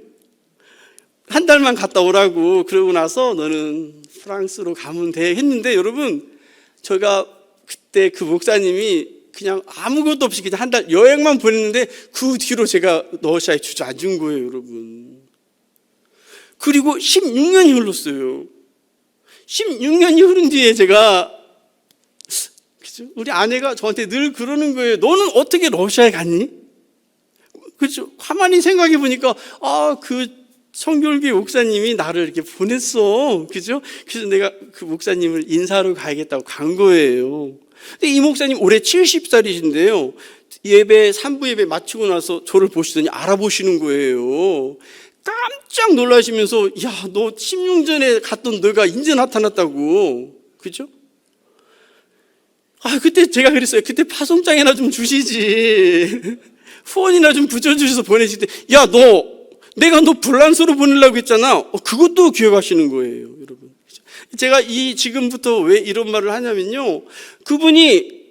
한 달만 갔다 오라고. 그러고 나서 너는 프랑스로 가면 돼 했는데, 여러분, 제가 그때 그 목사님이 그냥 아무것도 없이 그냥 한 달 여행만 보냈는데 그 뒤로 제가 러시아에 주저앉은 거예요, 여러분. 그리고 16년이 흘렀어요. 16년이 흐른 뒤에 제가, 그죠? 우리 아내가 저한테 늘 그러는 거예요. 너는 어떻게 러시아에 갔니? 그렇죠? 가만히 생각해 보니까 그 성결교회 목사님이 나를 이렇게 보냈어. 그죠? 그래서 내가 그 목사님을 인사하러 가야겠다고 간 거예요. 근데 이 목사님 올해 70살이신데요. 예배, 3부 예배 마치고 나서 저를 보시더니 알아보시는 거예요. 깜짝 놀라시면서, 야, 너 10년 전에 갔던 너가 이제 나타났다고. 그죠? 그때 제가 그랬어요. 그때 파송장이나 좀 주시지. 후원이나 좀 붙여주셔서 보내실 때, 야, 내가 너 불란서로 보내려고 했잖아. 그것도 기억하시는 거예요, 여러분. 제가 지금부터 왜 이런 말을 하냐면요. 그분이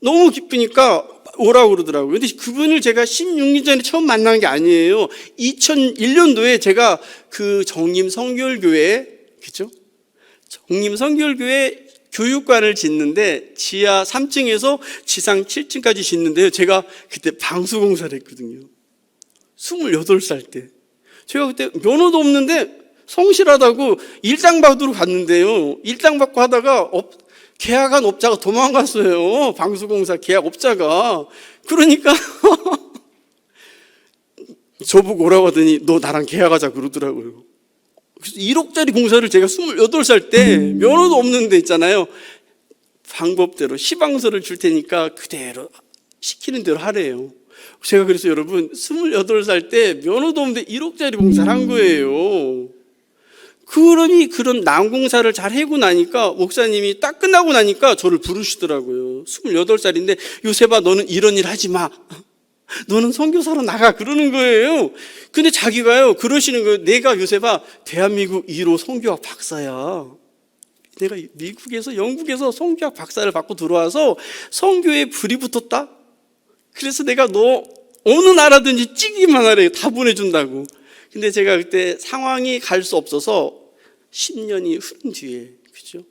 너무 기쁘니까 오라고 그러더라고요. 근데 그분을 제가 16년 전에 처음 만난 게 아니에요. 2001년도에 제가 그 정림 성결교회, 그죠? 정림 성결교회 교육관을 짓는데 지하 3층에서 지상 7층까지 짓는데요. 제가 그때 방수공사를 했거든요. 28살 때. 제가 그때 면허도 없는데 성실하다고 일당 받으러 갔는데요. 일당 받고 하다가 계약한 업자가 도망갔어요. 방수공사 계약업자가. 그러니까 저보고 오라고 하더니 너 나랑 계약하자 그러더라고요. 그래서 1억짜리 공사를 제가 28살 때 면허도 없는데 있잖아요. 방법대로 시방서를 줄 테니까 그대로 시키는 대로 하래요. 제가 그래서 여러분 28살 때 면허도 없는데 1억짜리 공사를 한 거예요. 그러니 그런 난공사를 잘 해고 나니까 목사님이 딱 끝나고 나니까 저를 부르시더라고요. 28살인데 요셉아 너는 이런 일 하지 마. 너는 선교사로 나가 그러는 거예요. 근데 자기가요 그러시는 거예요. 내가 요셉아 대한민국 1호 선교학 박사야. 내가 미국에서 영국에서 선교학 박사를 받고 들어와서 선교에 불이 붙었다. 그래서 내가 너 어느 나라든지 찍기만 하래. 다 보내준다고. 근데 제가 그때 상황이 갈 수 없어서 10년이 흐른 뒤에, 그죠?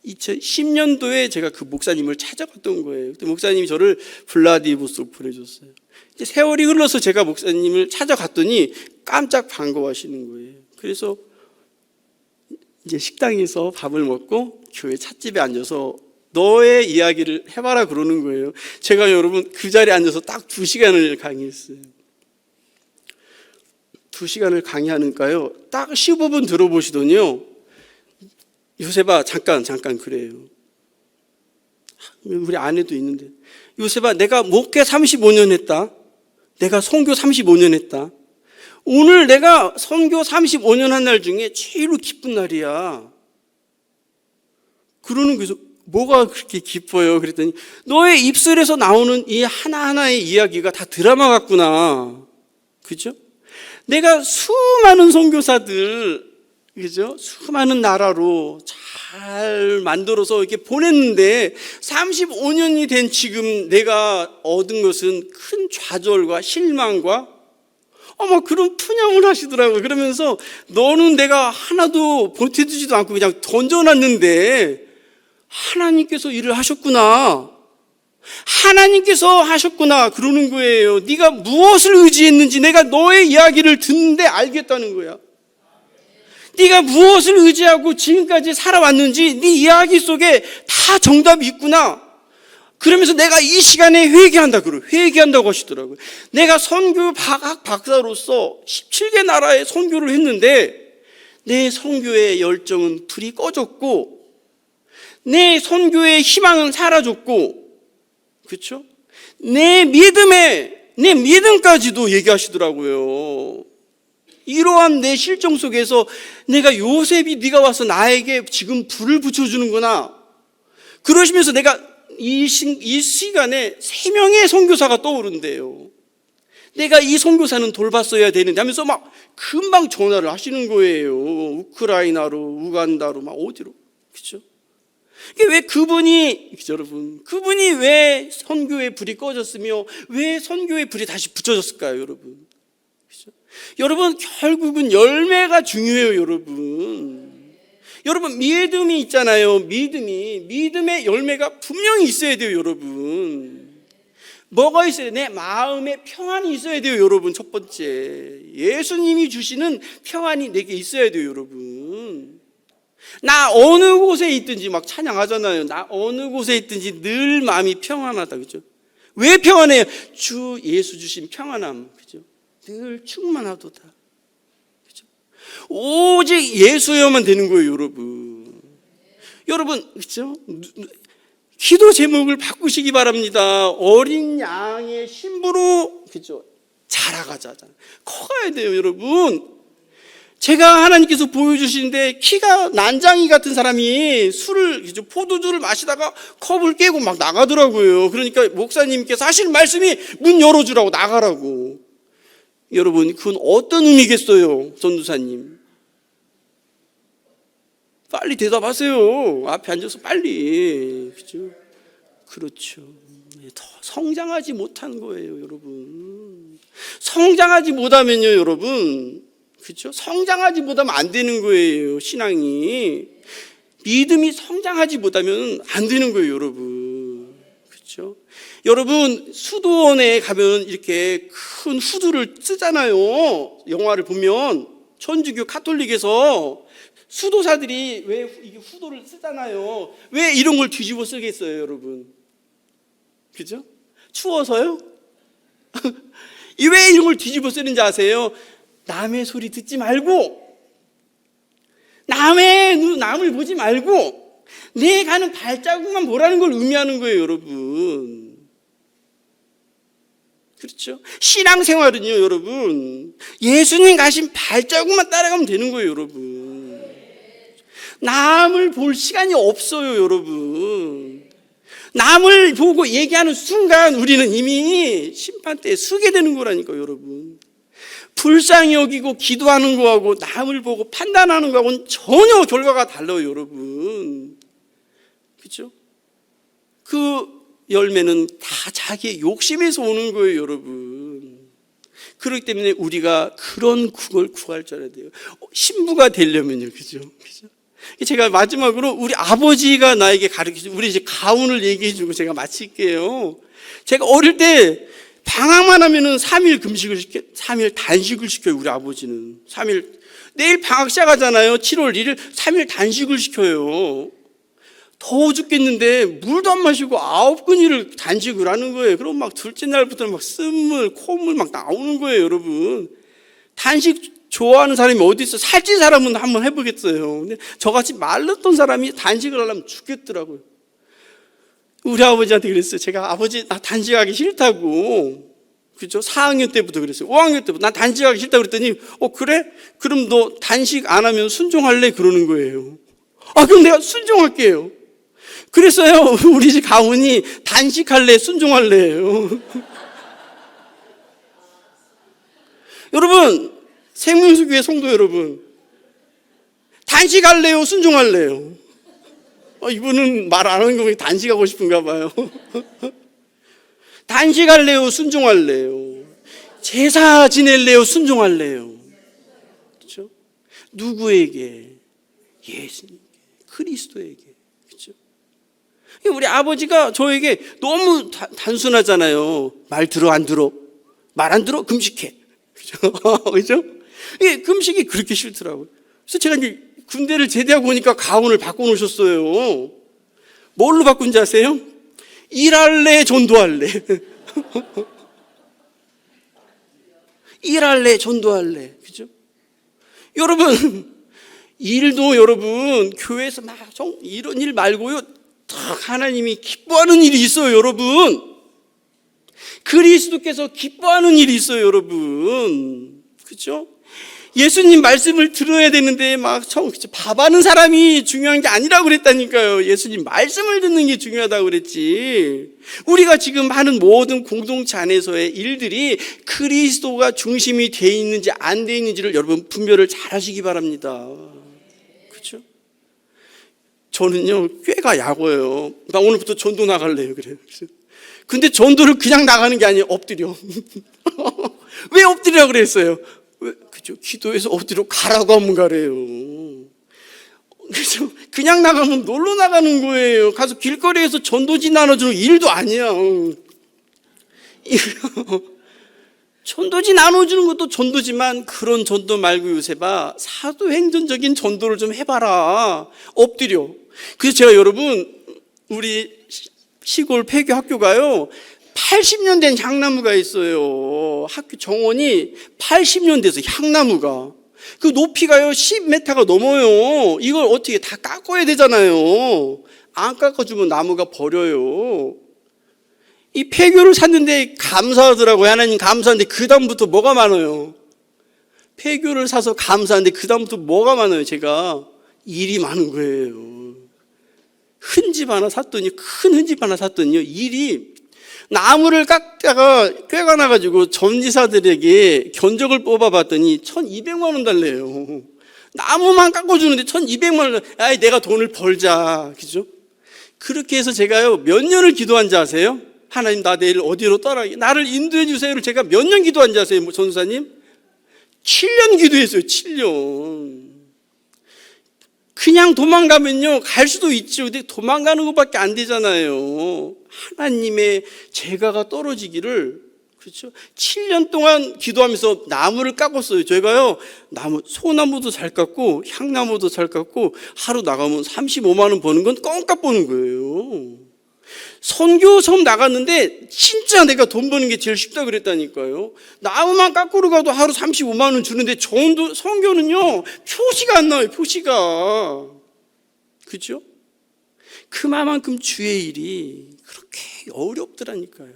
2010년도에 제가 그 목사님을 찾아갔던 거예요. 그때 목사님이 저를 블라디보스토크 보내줬어요. 이제 세월이 흘러서 제가 목사님을 찾아갔더니 깜짝 반가워하시는 거예요. 그래서 이제 식당에서 밥을 먹고 교회 찻집에 앉아서 너의 이야기를 해봐라 그러는 거예요. 제가 여러분 그 자리에 앉아서 딱 2시간을 강의했어요. 2시간을 강의하니까요. 딱 15분 들어보시더니요. 요셉아 잠깐 그래요. 우리 아내도 있는데 요셉아 내가 목회 35년 했다. 내가 선교 35년 했다. 오늘 내가 선교 35년 한 날 중에 제일로 기쁜 날이야. 그러는 거에서 뭐가 그렇게 기뻐요? 그랬더니 너의 입술에서 나오는 이 하나하나의 이야기가 다 드라마 같구나. 그죠? 내가 수많은 선교사들, 그죠? 수많은 나라로 잘 만들어서 이렇게 보냈는데 35년이 된 지금 내가 얻은 것은 큰 좌절과 실망과 그런 푸념을 하시더라고요. 그러면서 너는 내가 하나도 보태주지도 않고 그냥 던져놨는데 하나님께서 일을 하셨구나. 하나님께서 하셨구나 그러는 거예요. 네가 무엇을 의지했는지 내가 너의 이야기를 듣는데 알겠다는 거야. 네가 무엇을 의지하고 지금까지 살아왔는지 네 이야기 속에 다 정답이 있구나. 그러면서 내가 이 시간에 회개한다고 하시더라고요. 내가 선교학 박사로서 17개 나라에 선교를 했는데 내 선교의 열정은 불이 꺼졌고 내 선교의 희망은 사라졌고, 그렇죠? 내 믿음까지도 얘기하시더라고요. 이러한 내 실정 속에서 내가 요셉이 네가 와서 나에게 지금 불을 붙여주는구나. 그러시면서 내가 이 시간에 3명의 선교사가 떠오른대요. 내가 이 선교사는 돌봤어야 되는데 하면서 막 금방 전화를 하시는 거예요. 우크라이나로, 우간다로, 막 어디로. 그렇죠? 이게 왜 그분이 왜 선교의 불이 꺼졌으며 왜 선교의 불이 다시 붙여졌을까요, 여러분? 그렇죠? 여러분, 결국은 열매가 중요해요, 여러분. 여러분, 믿음이 있잖아요. 믿음의 열매가 분명히 있어야 돼요, 여러분. 뭐가 있어야 돼요? 내 마음에 평안이 있어야 돼요, 여러분. 첫 번째, 예수님이 주시는 평안이 내게 있어야 돼요, 여러분. 나 어느 곳에 있든지 막 찬양하잖아요. 나 어느 곳에 있든지 늘 마음이 평안하다, 그죠? 왜 평안해요? 주 예수 주신 평안함, 그죠? 늘 충만하도다. 그렇죠? 오직 예수여만 되는 거예요, 여러분. 여러분, 그렇죠? 기도 제목을 바꾸시기 바랍니다. 어린 양의 신부로, 그렇죠? 자라가자. 커가야 돼요, 여러분. 제가 하나님께서 보여주시는데 키가 난장이 같은 사람이 술을, 포도주를 마시다가 컵을 깨고 막 나가더라고요. 그러니까 목사님께서 하시는 말씀이 문 열어주라고, 나가라고. 여러분, 그건 어떤 의미겠어요, 전도사님? 빨리 대답하세요. 앞에 앉아서 빨리. 그렇죠. 더 성장하지 못한 거예요, 여러분. 성장하지 못하면요, 여러분. 그렇죠? 성장하지 못하면 안 되는 거예요, 신앙이. 믿음이 성장하지 못하면 안 되는 거예요, 여러분. 그렇죠? 여러분, 수도원에 가면 이렇게 큰 후드를 쓰잖아요. 영화를 보면 천주교 카톨릭에서 수도사들이 왜 이게 후드를 쓰잖아요. 왜 이런 걸 뒤집어 쓰겠어요, 여러분? 그죠? 추워서요? 왜 이런 걸 뒤집어 쓰는지 아세요? 남의 소리 듣지 말고, 남을 보지 말고, 내 가는 발자국만 보라는 걸 의미하는 거예요, 여러분. 그렇죠? 신앙생활은요, 여러분, 예수님 가신 발자국만 따라가면 되는 거예요, 여러분. 남을 볼 시간이 없어요, 여러분. 남을 보고 얘기하는 순간 우리는 이미 심판대에 서게 되는 거라니까요, 여러분. 불쌍히 여기고 기도하는 거하고 남을 보고 판단하는 거하고는 전혀 결과가 달라요, 여러분. 그렇죠? 그 열매는 다 자기의 욕심에서 오는 거예요, 여러분. 그렇기 때문에 우리가 그런 걸 구할 줄 알아야 돼요. 신부가 되려면요, 그죠? 제가 마지막으로 우리 아버지가 나에게 가르쳐준, 우리 이제 가훈을 얘기해주고 제가 마칠게요. 제가 어릴 때 방학만 하면은 3일 금식을 3일 단식을 시켜요, 우리 아버지는. 3일, 내일 방학 시작하잖아요. 7월 1일, 3일 단식을 시켜요. 더워 죽겠는데 물도 안 마시고 9근일을 단식을 하는 거예요. 그럼 막 둘째 날부터는 막 쓴물, 콧물 막 나오는 거예요, 여러분. 단식 좋아하는 사람이 어디 있어? 살찐 사람은 한번 해보겠어요. 근데 저같이 말랐던 사람이 단식을 하려면 죽겠더라고요. 우리 아버지한테 그랬어요. 제가 아버지 나 단식하기 싫다고. 그죠? 4학년 때부터 그랬어요. 5학년 때부터 난 단식하기 싫다고 그랬더니 그래? 그럼 너 단식 안 하면 순종할래? 그러는 거예요. 그럼 내가 순종할게요. 그랬어요. 우리 집 가훈이 단식할래? 순종할래요. 여러분, 생명수교회 성도 여러분, 단식할래요? 순종할래요? 이분은 말 안 하는 거 보니 단식하고 싶은가 봐요. 단식할래요? 순종할래요? 제사 지낼래요? 순종할래요? 그렇죠? 누구에게? 예수님께, 그리스도에게. 그렇죠? 우리 아버지가 저에게 너무 단순하잖아요. 말 들어 안 들어? 말 안 들어? 금식해. 그렇죠? 그렇죠? 금식이 그렇게 싫더라고요. 그래서 제가 이제 군대를 제대하고 오니까 가훈을 바꿔놓으셨어요. 뭘로 바꾼지 아세요? 일할래, 전도할래. 일할래, 전도할래. 그죠? 여러분, 일도 여러분, 교회에서 막 이런 일 말고요, 딱 하나님이 기뻐하는 일이 있어요, 여러분. 그리스도께서 기뻐하는 일이 있어요, 여러분. 그죠? 예수님 말씀을 들어야 되는데 밥하는 사람이 중요한 게 아니라고 그랬다니까요. 예수님 말씀을 듣는 게 중요하다고 그랬지. 우리가 지금 하는 모든 공동체 안에서의 일들이 그리스도가 중심이 돼 있는지 안 돼 있는지를 여러분 분별을 잘 하시기 바랍니다. 그렇죠? 저는요, 꾀가 야고요. 나 오늘부터 전도 나갈래요. 그래요. 근데 전도를 그냥 나가는 게 아니에요. 엎드려. 왜 엎드리라고 그랬어요? 그죠? 기도해서 어디로 가라고 하면 가래요. 그죠? 그냥 나가면 놀러 나가는 거예요. 가서 길거리에서 전도지 나눠주는 일도 아니야. 전도지 나눠주는 것도 전도지만 그런 전도 말고 요새봐, 사도행전적인 전도를 좀 해봐라. 엎드려. 그래서 제가 여러분, 우리 시골 폐교 학교가요, 80년 된 향나무가 있어요. 학교 정원이 80년 돼서 향나무가. 그 높이가요, 10m가 넘어요. 이걸 어떻게 다 깎아야 되잖아요. 안 깎아주면 나무가 버려요. 이 폐교를 샀는데 감사하더라고요. 하나님 감사한데 그 다음부터 뭐가 많아요? 폐교를 사서 감사한데 그 다음부터 뭐가 많아요? 제가 일이 많은 거예요. 큰 흔집 하나 샀더니요, 일이 나무를 깎다가 꾀가 나가지고 전지사들에게 견적을 뽑아봤더니 1,200만 원 달래요. 나무만 깎아주는데 1,200만 원. 아이, 내가 돈을 벌자. 그죠? 그렇게 해서 제가요, 몇 년을 기도한 줄 아세요? 하나님, 나 내일 어디로 떠나게, 나를 인도해 주세요를 제가 몇 년 기도한 줄 아세요, 전사님? 7년 기도했어요, 7년. 그냥 도망가면요, 갈 수도 있죠. 근데 도망가는 것밖에 안 되잖아요. 하나님의 제가가 떨어지기를, 그렇죠? 7년 동안 기도하면서 나무를 깎았어요. 제가요, 소나무도 잘 깎고, 향나무도 잘 깎고, 하루 나가면 35만 원 버는 건 껌값 버는 거예요. 선교 섬 나갔는데 진짜 내가 돈 버는 게 제일 쉽다 그랬다니까요. 나무만 깎으러 가도 하루 35만 원 주는데 선교는요, 표시가 안 나와요. 표시가. 그죠? 그만큼 주의 일이 그렇게 어렵더라니까요.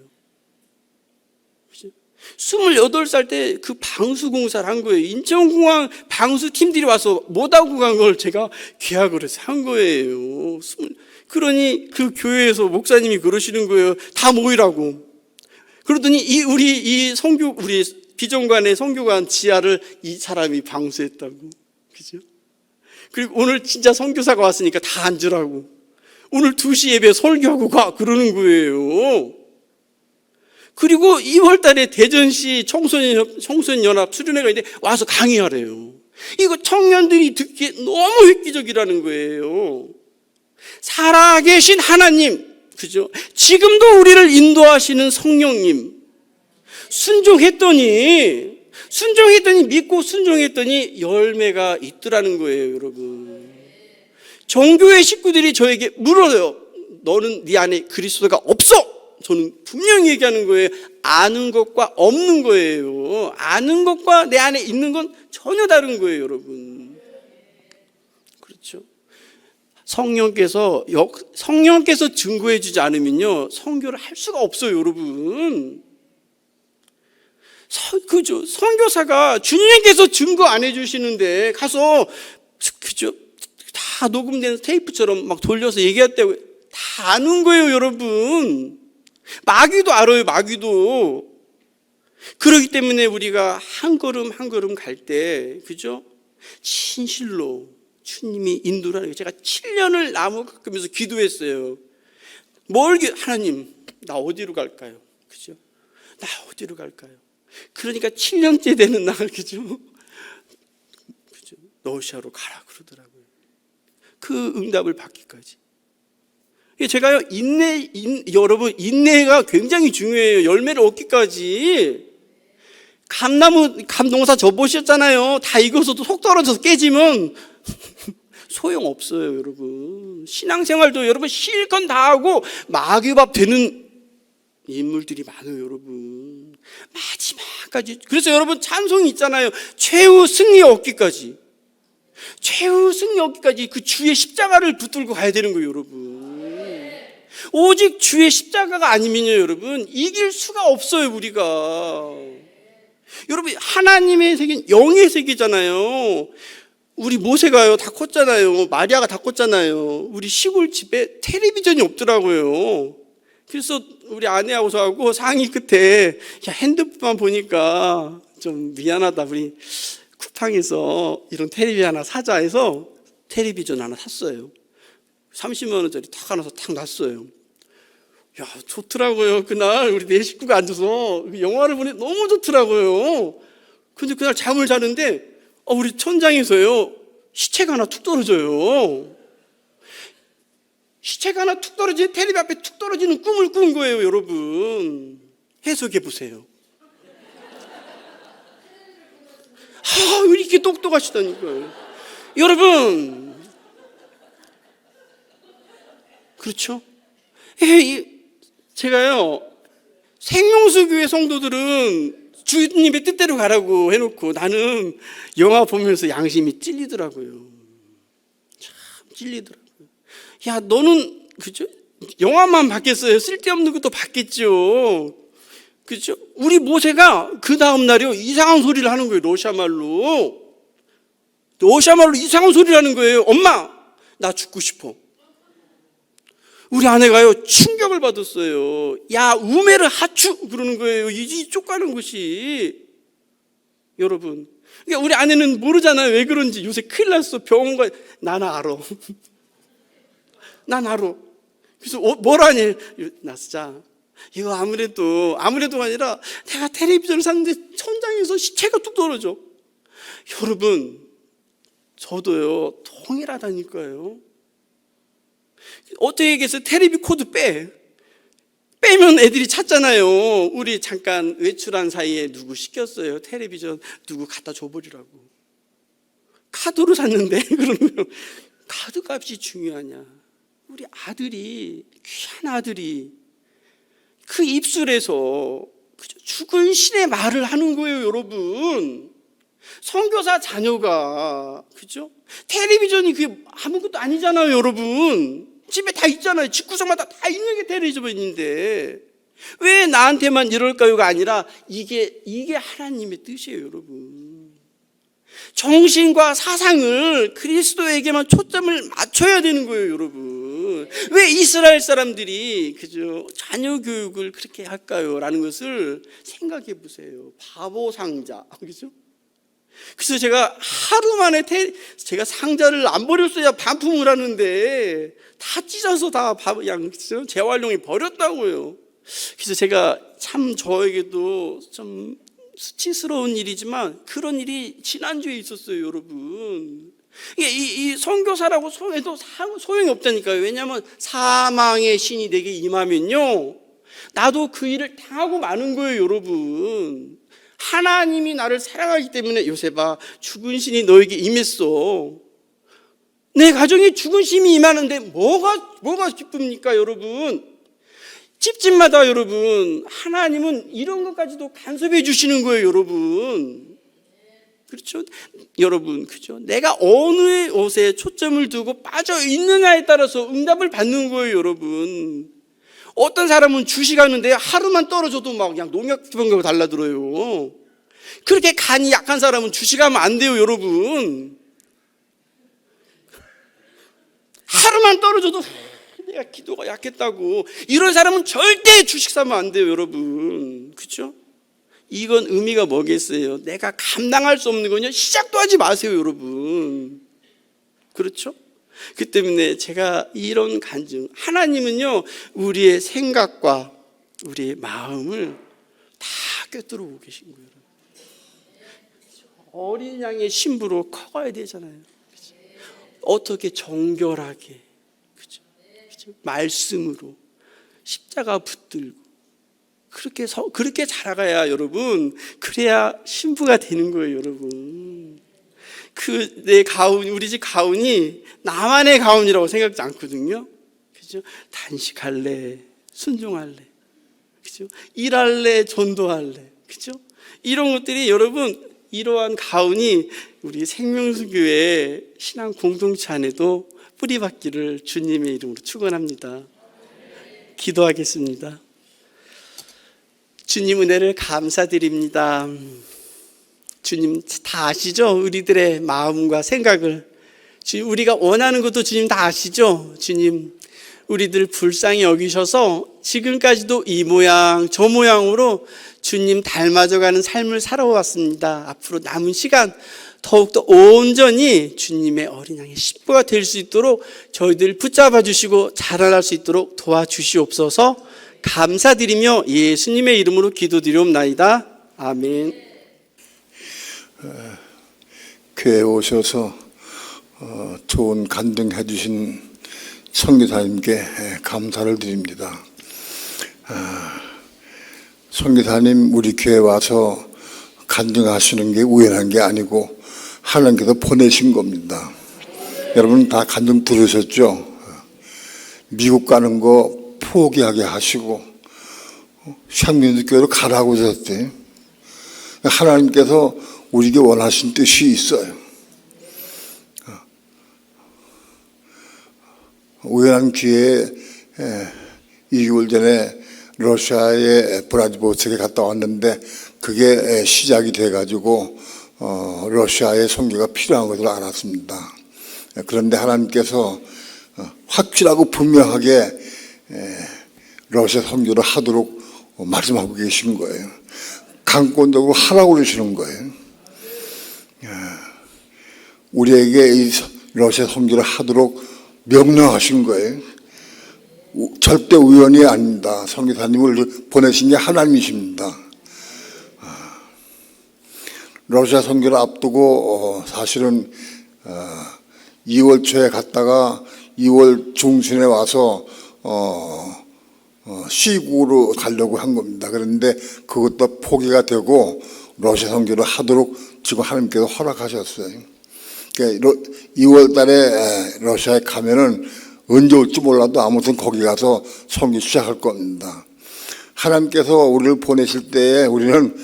그죠? 28살 때 그 방수 공사를 한 거예요. 인천공항 방수 팀들이 와서 못 하고 간 걸 제가 계약을 해서 한 거예요. 그러니 그 교회에서 목사님이 그러시는 거예요. 다 모이라고. 그러더니 우리 비전관의 선교관 지하를 이 사람이 방수했다고. 그죠? 그리고 오늘 진짜 선교사가 왔으니까 다 앉으라고. 오늘 2시 예배 설교하고 가. 그러는 거예요. 그리고 2월 달에 대전시 청소년연합 수련회가 있는데 와서 강의하래요. 이거 청년들이 듣기에 너무 획기적이라는 거예요. 살아계신 하나님, 그죠? 지금도 우리를 인도하시는 성령님, 순종했더니 믿고 순종했더니 열매가 있더라는 거예요, 여러분. 종교의 식구들이 저에게 물어요. 너는 네 안에 그리스도가 없어. 저는 분명히 얘기하는 거예요. 아는 것과 없는 거예요. 아는 것과 내 안에 있는 건 전혀 다른 거예요, 여러분. 그렇죠? 성령께서 증거해 주지 않으면요, 선교를 할 수가 없어요, 여러분. 그죠? 선교사가 주님께서 증거 안 해주시는데 가서, 그죠? 다 녹음된 테이프처럼 막 돌려서 얘기했다고 다 아는 거예요, 여러분. 마귀도 알아요, 마귀도. 그렇기 때문에 우리가 한 걸음 한 걸음 갈 때, 그죠? 진실로 주님이 인도를 하는 게, 제가 7년을 나무 깎으면서 기도했어요. 하나님, 나 어디로 갈까요? 그죠? 나 어디로 갈까요? 그러니까 7년째 되는 날, 그죠? 러시아로 가라 그러더라고요. 그 응답을 받기까지. 제가요, 여러분, 인내가 굉장히 중요해요. 열매를 얻기까지. 감농사 져보셨잖아요. 다 익어서도 속 떨어져서 깨지면 소용없어요, 여러분. 신앙생활도 여러분 실컷 다 하고 마귀밥 되는 인물들이 많아요, 여러분. 마지막까지. 그래서 여러분 찬송이 있잖아요. 최후 승리 얻기까지. 최후 승리 얻기까지 그 주의 십자가를 붙들고 가야 되는 거예요, 여러분. 오직 주의 십자가가 아니면요, 여러분, 이길 수가 없어요, 우리가. 여러분, 하나님의 세계는 영의 세계잖아요. 우리 모세가요, 다 컸잖아요. 마리아가 다 컸잖아요. 우리 시골집에 텔레비전이 없더라고요. 그래서 우리 아내하고서 하고 상의 끝에, 야, 핸드폰만 보니까 좀 미안하다. 우리 쿠팡에서 이런 텔레비 하나 사자 해서 텔레비전 하나 샀어요. 30만 원짜리 탁 하나 탁 놨어요. 야, 좋더라고요. 그날 우리 네 식구가 앉아서 영화를 보니 너무 좋더라고요. 근데 그날 잠을 자는데 우리 천장에서요, 시체가 하나 툭 떨어져요. 시체가 하나 툭 떨어지는, 텔레비 앞에 툭 떨어지는 꿈을 꾼 거예요, 여러분. 해석해 보세요. 왜 이렇게 똑똑하시다니까요. 여러분, 그렇죠? 제가요, 생명수 교회 성도들은 주님의 뜻대로 가라고 해놓고 나는 영화 보면서 양심이 찔리더라고요. 참 찔리더라고요. 야, 너는 그죠? 영화만 봤겠어요? 쓸데없는 것도 봤겠죠. 그죠? 우리 모세가 그 다음 날이요 이상한 소리를 하는 거예요. 러시아말로 이상한 소리를 하는 거예요. 엄마, 나 죽고 싶어. 우리 아내가요 충격을 받았어요. 야, 우메르 하추 그러는 거예요. 이 쪽가는 것이. 여러분, 그러니까 우리 아내는 모르잖아요. 왜 그런지. 요새 큰일 났어. 병원 가. 난 알아. 난 알아. 그래서 뭐라니? 나스자, 이거 아무래도가 아니라 내가 텔레비전을 샀는데 천장에서 시체가 뚝 떨어져. 여러분, 저도요 통일하다니까요. 어떻게 얘기해서 텔레비 코드 빼면 애들이 찾잖아요. 우리 잠깐 외출한 사이에 누구 시켰어요. 텔레비전 누구 갖다 줘버리라고. 카드로 샀는데 그러면 카드 값이 중요하냐. 우리 아들이, 귀한 아들이 그 입술에서 죽은 신의 말을 하는 거예요. 여러분, 선교사 자녀가, 그죠? 텔레비전이 그게 아무것도 아니잖아요. 여러분, 집에 다 있잖아요. 집구석마다 다 있는 게 텔레비전인데 왜 나한테만 이럴까요가 아니라 이게 하나님의 뜻이에요. 여러분, 정신과 사상을 그리스도에게만 초점을 맞춰야 되는 거예요. 여러분, 왜 이스라엘 사람들이 그죠 자녀 교육을 그렇게 할까요? 라는 것을 생각해 보세요. 바보 상자, 그죠? 그래서 제가 하루 만에 제가 상자를 안 버렸어야 반품을 하는데 다 찢어서 다 그냥 재활용해 버렸다고요. 그래서 제가 참 저에게도 좀 수치스러운 일이지만 그런 일이 지난주에 있었어요. 여러분, 이 선교사라고 해도 소용이 없다니까요. 왜냐하면 사망의 신이 내게 임하면요 나도 그 일을 당하고 마는 거예요. 여러분, 하나님이 나를 사랑하기 때문에 요셉아, 죽은 신이 너에게 임했어. 내 가정에 죽은 신이 임하는데 뭐가 기쁩니까? 여러분, 집집마다 여러분 하나님은 이런 것까지도 간섭해 주시는 거예요. 여러분, 그렇죠? 여러분, 그죠? 내가 어느 옷에 초점을 두고 빠져 있느냐에 따라서 응답을 받는 거예요. 여러분, 어떤 사람은 주식하는데 하루만 떨어져도 막 그냥 농약 주변가고 달라들어요. 그렇게 간이 약한 사람은 주식하면 안 돼요. 여러분, 하루만 떨어져도 내가 기도가 약했다고 이런 사람은 절대 주식 사면 안 돼요. 여러분, 그렇죠? 이건 의미가 뭐겠어요? 내가 감당할 수 없는 거냐? 시작도 하지 마세요. 여러분, 그렇죠? 그 때문에 제가 이런 간증, 하나님은요 우리의 생각과 우리의 마음을 다 꿰뚫어 보고 계신 거예요. 어린 양의 신부로 커가야 되잖아요. 그렇죠? 어떻게 정결하게, 그렇죠? 그렇죠? 말씀으로 십자가 붙들고 그렇게 자라가야 여러분, 그래야 신부가 되는 거예요. 여러분, 내 가운, 우리 집 가운이 나만의 가운이라고 생각지 않거든요. 그죠? 단식할래, 순종할래, 그죠? 일할래, 전도할래, 그죠? 이런 것들이 여러분, 이러한 가운이 우리 생명수교회 신앙 공동체 안에도 뿌리박기를 주님의 이름으로 축원합니다. 기도하겠습니다. 주님 은혜를 감사드립니다. 주님 다 아시죠? 우리들의 마음과 생각을. 주님, 우리가 원하는 것도 주님 다 아시죠? 주님, 우리들 불쌍히 여기셔서 지금까지도 이 모양 저 모양으로 주님 닮아져가는 삶을 살아왔습니다. 앞으로 남은 시간 더욱더 온전히 주님의 어린 양의 신부가 될 수 있도록 저희들 붙잡아 주시고 자라날 수 있도록 도와주시옵소서. 감사드리며 예수님의 이름으로 기도드리옵나이다. 아멘. 교회에 오셔서 좋은 간증해 주신 선교사님께 감사를 드립니다. 선교사님, 우리 교회 와서 간증하시는 게 우연한 게 아니고 하나님께서 보내신 겁니다. 여러분 다 간증 들으셨죠? 미국 가는 거 포기하게 하시고 샹민드 교회로 가라고 하셨대요. 하나님께서 우리에게 원하신 뜻이 있어요. 우연한 기회에 2개월 전에 러시아의 브라디보스크에 갔다 왔는데 그게 시작이 돼가지고 러시아의 선교가 필요한 것을 알았습니다. 그런데 하나님께서 확실하고 분명하게 러시아 선교를 하도록 말씀하고 계신 거예요. 강권적으로 하라고 그러시는 거예요. 우리에게 이 러시아 선교를 하도록 명령하신 거예요. 절대 우연이 아닙니다. 선교사님을 보내신 게 하나님이십니다. 러시아 선교를 앞두고 사실은 2월 초에 갔다가 2월 중순에 와서 시국으로 가려고 한 겁니다. 그런데 그것도 포기가 되고 러시아 선교를 하도록 지금 하나님께서 허락하셨어요. 그러니까 2월 달에 러시아에 가면은 언제 올지 몰라도 아무튼 거기 가서 선교 시작할 겁니다. 하나님께서 우리를 보내실 때에 우리는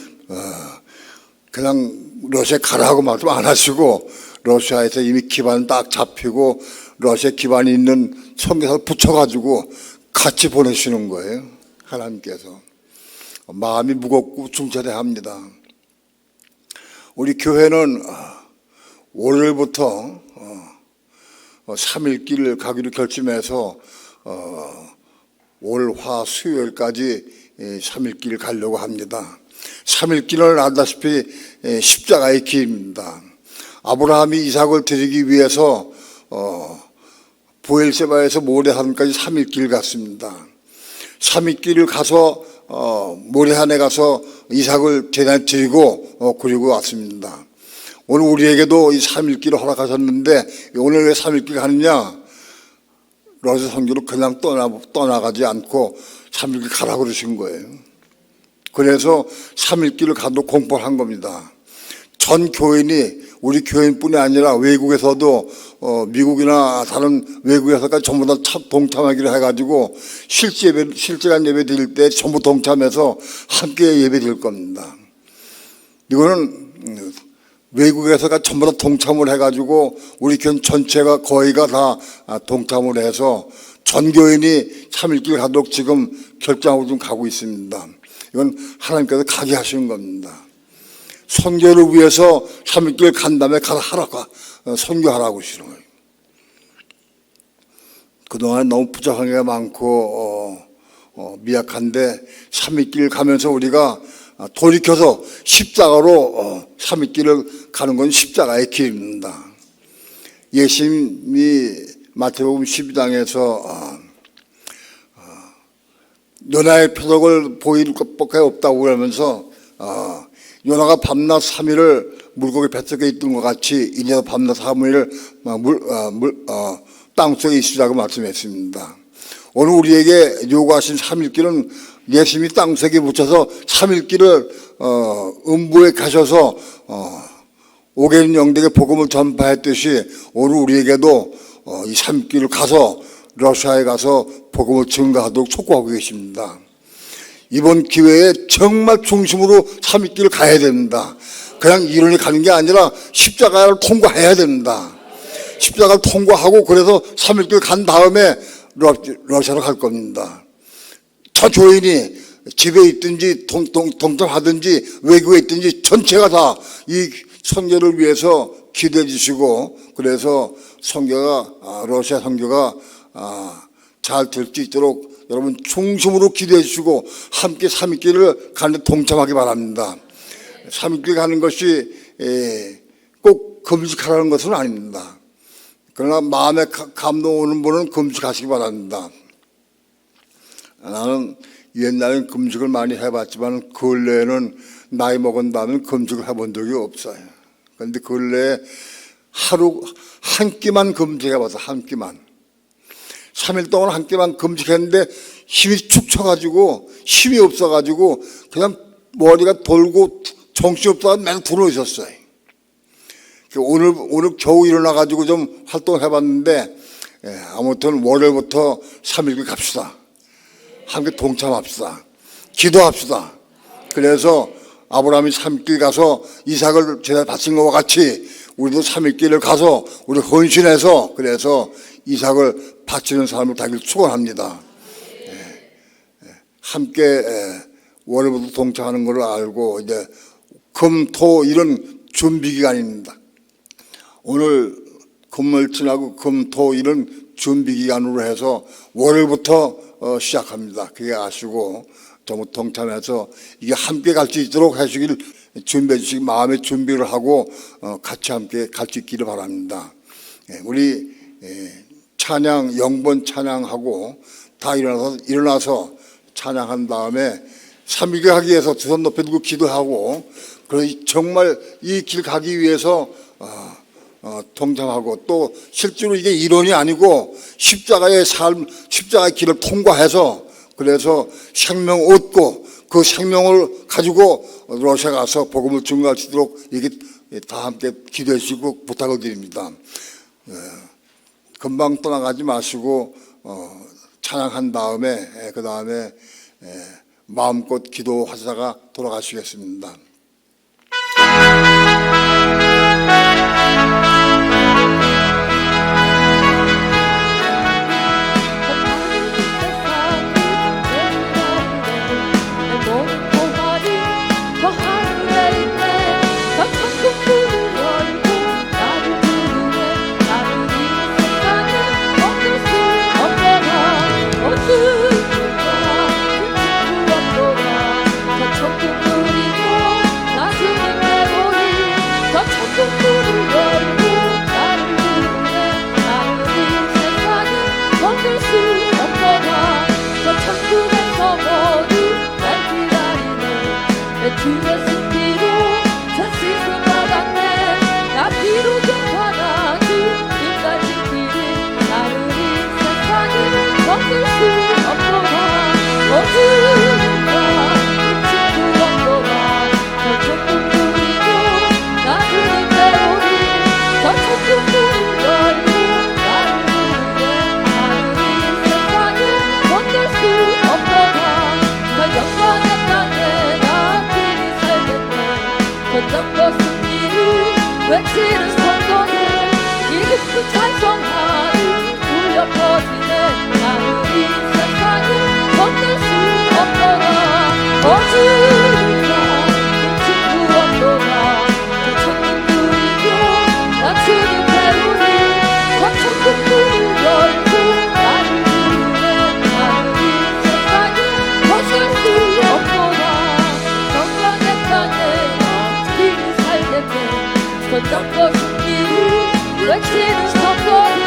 그냥 러시아에 가라고 말씀 안 하시고 러시아에서 이미 기반 딱 잡히고 러시아 기반이 있는 선교사를 붙여가지고 같이 보내시는 거예요. 하나님께서. 마음이 무겁고 중차대야 합니다. 우리 교회는 월요일부터 3일길 가기로 결심해서 월, 화, 수요일까지 3일길 가려고 합니다. 3일길은 알다시피 십자가의 길입니다. 아브라함이 이삭을 드리기 위해서 보엘세바에서 모레산까지 3일길 갔습니다. 3일길을 가서 모레산에 가서 이삭을 제단에 드리고 그리고 왔습니다. 오늘 우리에게도 이 3일길을 허락하셨는데 오늘 왜 3일길 가느냐? 러시아 선교를 그냥 떠나가지 않고 3일길 가라고 그러신 거예요. 그래서 3일길을 가도록 공포를 한 겁니다. 전 교인이 우리 교인뿐이 아니라 외국에서도 미국이나 다른 외국에서까지 전부 다 동참하기로 해가지고 실시간 예배 드릴 때 전부 동참해서 함께 예배 드릴 겁니다. 이거는 외국에서가 전부 다 동참을 해가지고 우리 교인 전체가 거의가 다 동참을 해서 전 교인이 3일길 가도록 지금 결정하고 좀 가고 있습니다. 이건 하나님께서 가게 하시는 겁니다. 선교를 위해서 3일길 간 다음에 가서 하라고 선교하라고 하시는 거예요. 그동안 너무 부족한 게 많고 미약한데 3일길 가면서 우리가 돌이켜서 십자가로 3일길을 가는 건 십자가의 길입니다. 예수님이 마태복음 12장에서 요나의 표적을 보일 것밖에 없다고 그러면서 요나가 밤낮 3일을 물고기 뱃속에 있던 것 같이 이제도 밤낮 3일을 땅속에 있으라고 말씀했습니다. 오늘 우리에게 요구하신 3일길은 예수님이 땅속에 묻혀서 3일길을 음부에 가셔서 오게 된 영들에게 복음을 전파했듯이 오늘 우리에게도 이 3일길을 가서 러시아에 가서 복음을 증거하도록 촉구하고 계십니다. 이번 기회에 정말 중심으로 3일길을 가야 됩니다. 그냥 이론이 가는 게 아니라 십자가를 통과해야 됩니다. 십자가를 통과하고 그래서 3일길 간 다음에 러시아로 갈 겁니다. 저 교인이 집에 있든지 동참하든지 외국에 있든지 전체가 다 이 선교를 위해서 기도해 주시고 그래서 선교가 러시아 선교가 잘 될 수 있도록 여러분 중심으로 기도해 주시고 함께 3일길을 가는 데 동참하기 바랍니다. 3일길 가는 것이 꼭 금식하라는 것은 아닙니다. 그러나 마음에 감동 오는 분은 금식하시기 바랍니다. 나는 옛날엔 금식을 많이 해봤지만 근래에는 나이 먹은 다음에 금식을 해본 적이 없어요. 그런데 근래에 하루 한 끼만 금식해봐서 한 끼만 3일 동안 한 끼만 금식했는데 힘이 축 쳐가지고 힘이 없어가지고 그냥 머리가 돌고 정신이 없어서 맨 들어 있었어요. 오늘 겨우 일어나가지고 좀 활동해봤는데 아무튼 월요일부터 3일길 갑시다. 함께 동참합시다. 기도합시다. 그래서 아브라함이 3길 가서 이삭을 제자 바친 것과 같이 우리도 3일길을 가서 우리 헌신해서 그래서 이삭을 바치는 삶을 되길 축원합니다. 함께 월요일부터 동참하는 걸 알고 이제 금, 토, 일은 준비 기간입니다. 오늘 금을 지나고 금, 토, 일은 준비 기간으로 해서 월요일부터 시작합니다. 그게 아시고 전부 동참해서 이게 함께 갈 수 있도록 하시길 준비해 주시기 마음의 준비를 하고 같이 함께 갈 수 있기를 바랍니다. 우리 찬양 영번 찬양하고 다 일어나서 찬양한 다음에 3일을 하기 위해서 두 손 높여 들고 기도하고 그래서 정말 이 길 가기 위해서 동참하고 또 실제로 이게 이론이 아니고 십자가의 삶, 십자가의 길을 통과해서 그래서 생명 얻고 그 생명을 가지고 러시아 가서 복음을 증거할 수 있도록 이게 다 함께 기도해 주시고 부탁을 드립니다. 금방 떠나가지 마시고 찬양한 다음에 그 다음에 마음껏 기도하다가 돌아가시겠습니다. 외치는 선동을 이 깊은 찬송하는 울려 퍼지는 나는 이 세상을 건널 수 없더라 어주가 친구 없더라 저 천국 누리고 나 주님 배우니 저 천국 문을 열고 나를 부르네 나는 이 세상을 벗을 수 없더라 건강의 땅에 길이 살겠네 걷잡고 숨기를 외치는 선포를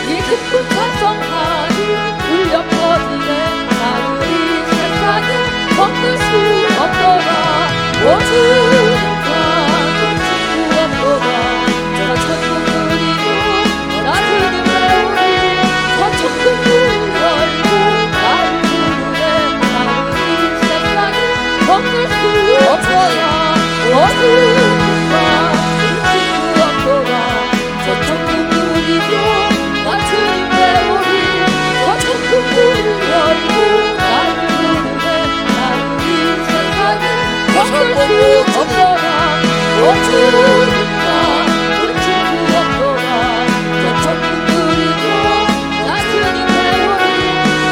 이 깊은 찬송하니 울려 퍼지네 나는 이 세상을 건널 수 없더라 오주가 친구 없더라 저 천국 누리고 나 주님 배우니 저 천국 문을 열고 나를 부르네 나는 이 세상을 건널 수 없더라 오주가 저 천국 누리고 나 주님 배우니 저 천국 문을 열고 나를 부르네 나는 이 세상을 건널 수 없더라 오주가 우리 친구 없더라 저 천국 누리고 나 주님 배우니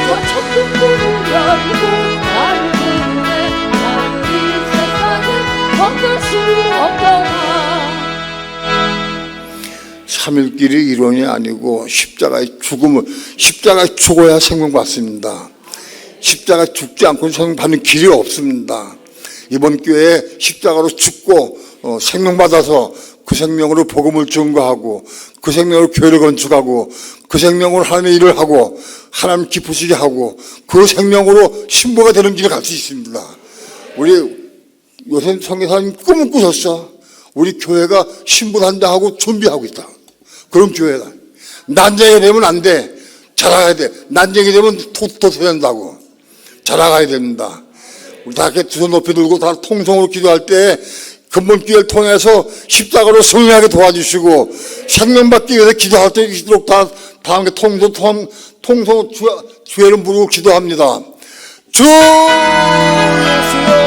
저 천국 문을 열고 나를 부르네 나는 이 세상을 건널 수 없더라 3일길이 이론이 아니고 십자가의 죽어야 생명 받습니다. 십자가 죽지 않고 생명 받는 길이 없습니다. 이번 교회에 십자가로 죽고 생명 받아서 그 생명으로 복음을 증거하고 그 생명으로 교회를 건축하고 그 생명으로 하나님의 일을 하고 하나님 기쁘시게 하고 그 생명으로 신부가 되는 길을 갈 수 있습니다. 우리 요새 성교사님 꿈을 꾸셨어. 우리 교회가 신부단장하고 준비하고 있다. 그런 교회다. 난쟁이 되면 안 돼. 자라가야 돼. 난쟁이 되면 도태야 된다고. 자라가야 됩니다. 우리 다 이렇게 두 손 높이 들고 다 통성으로 기도할 때 근본 기회를 통해서 십자가로 승리하게 도와주시고 생명받기 위해서 기도할 때 있도록 다 함께 통성으로 주의를 부르고 기도합니다. 주 예수여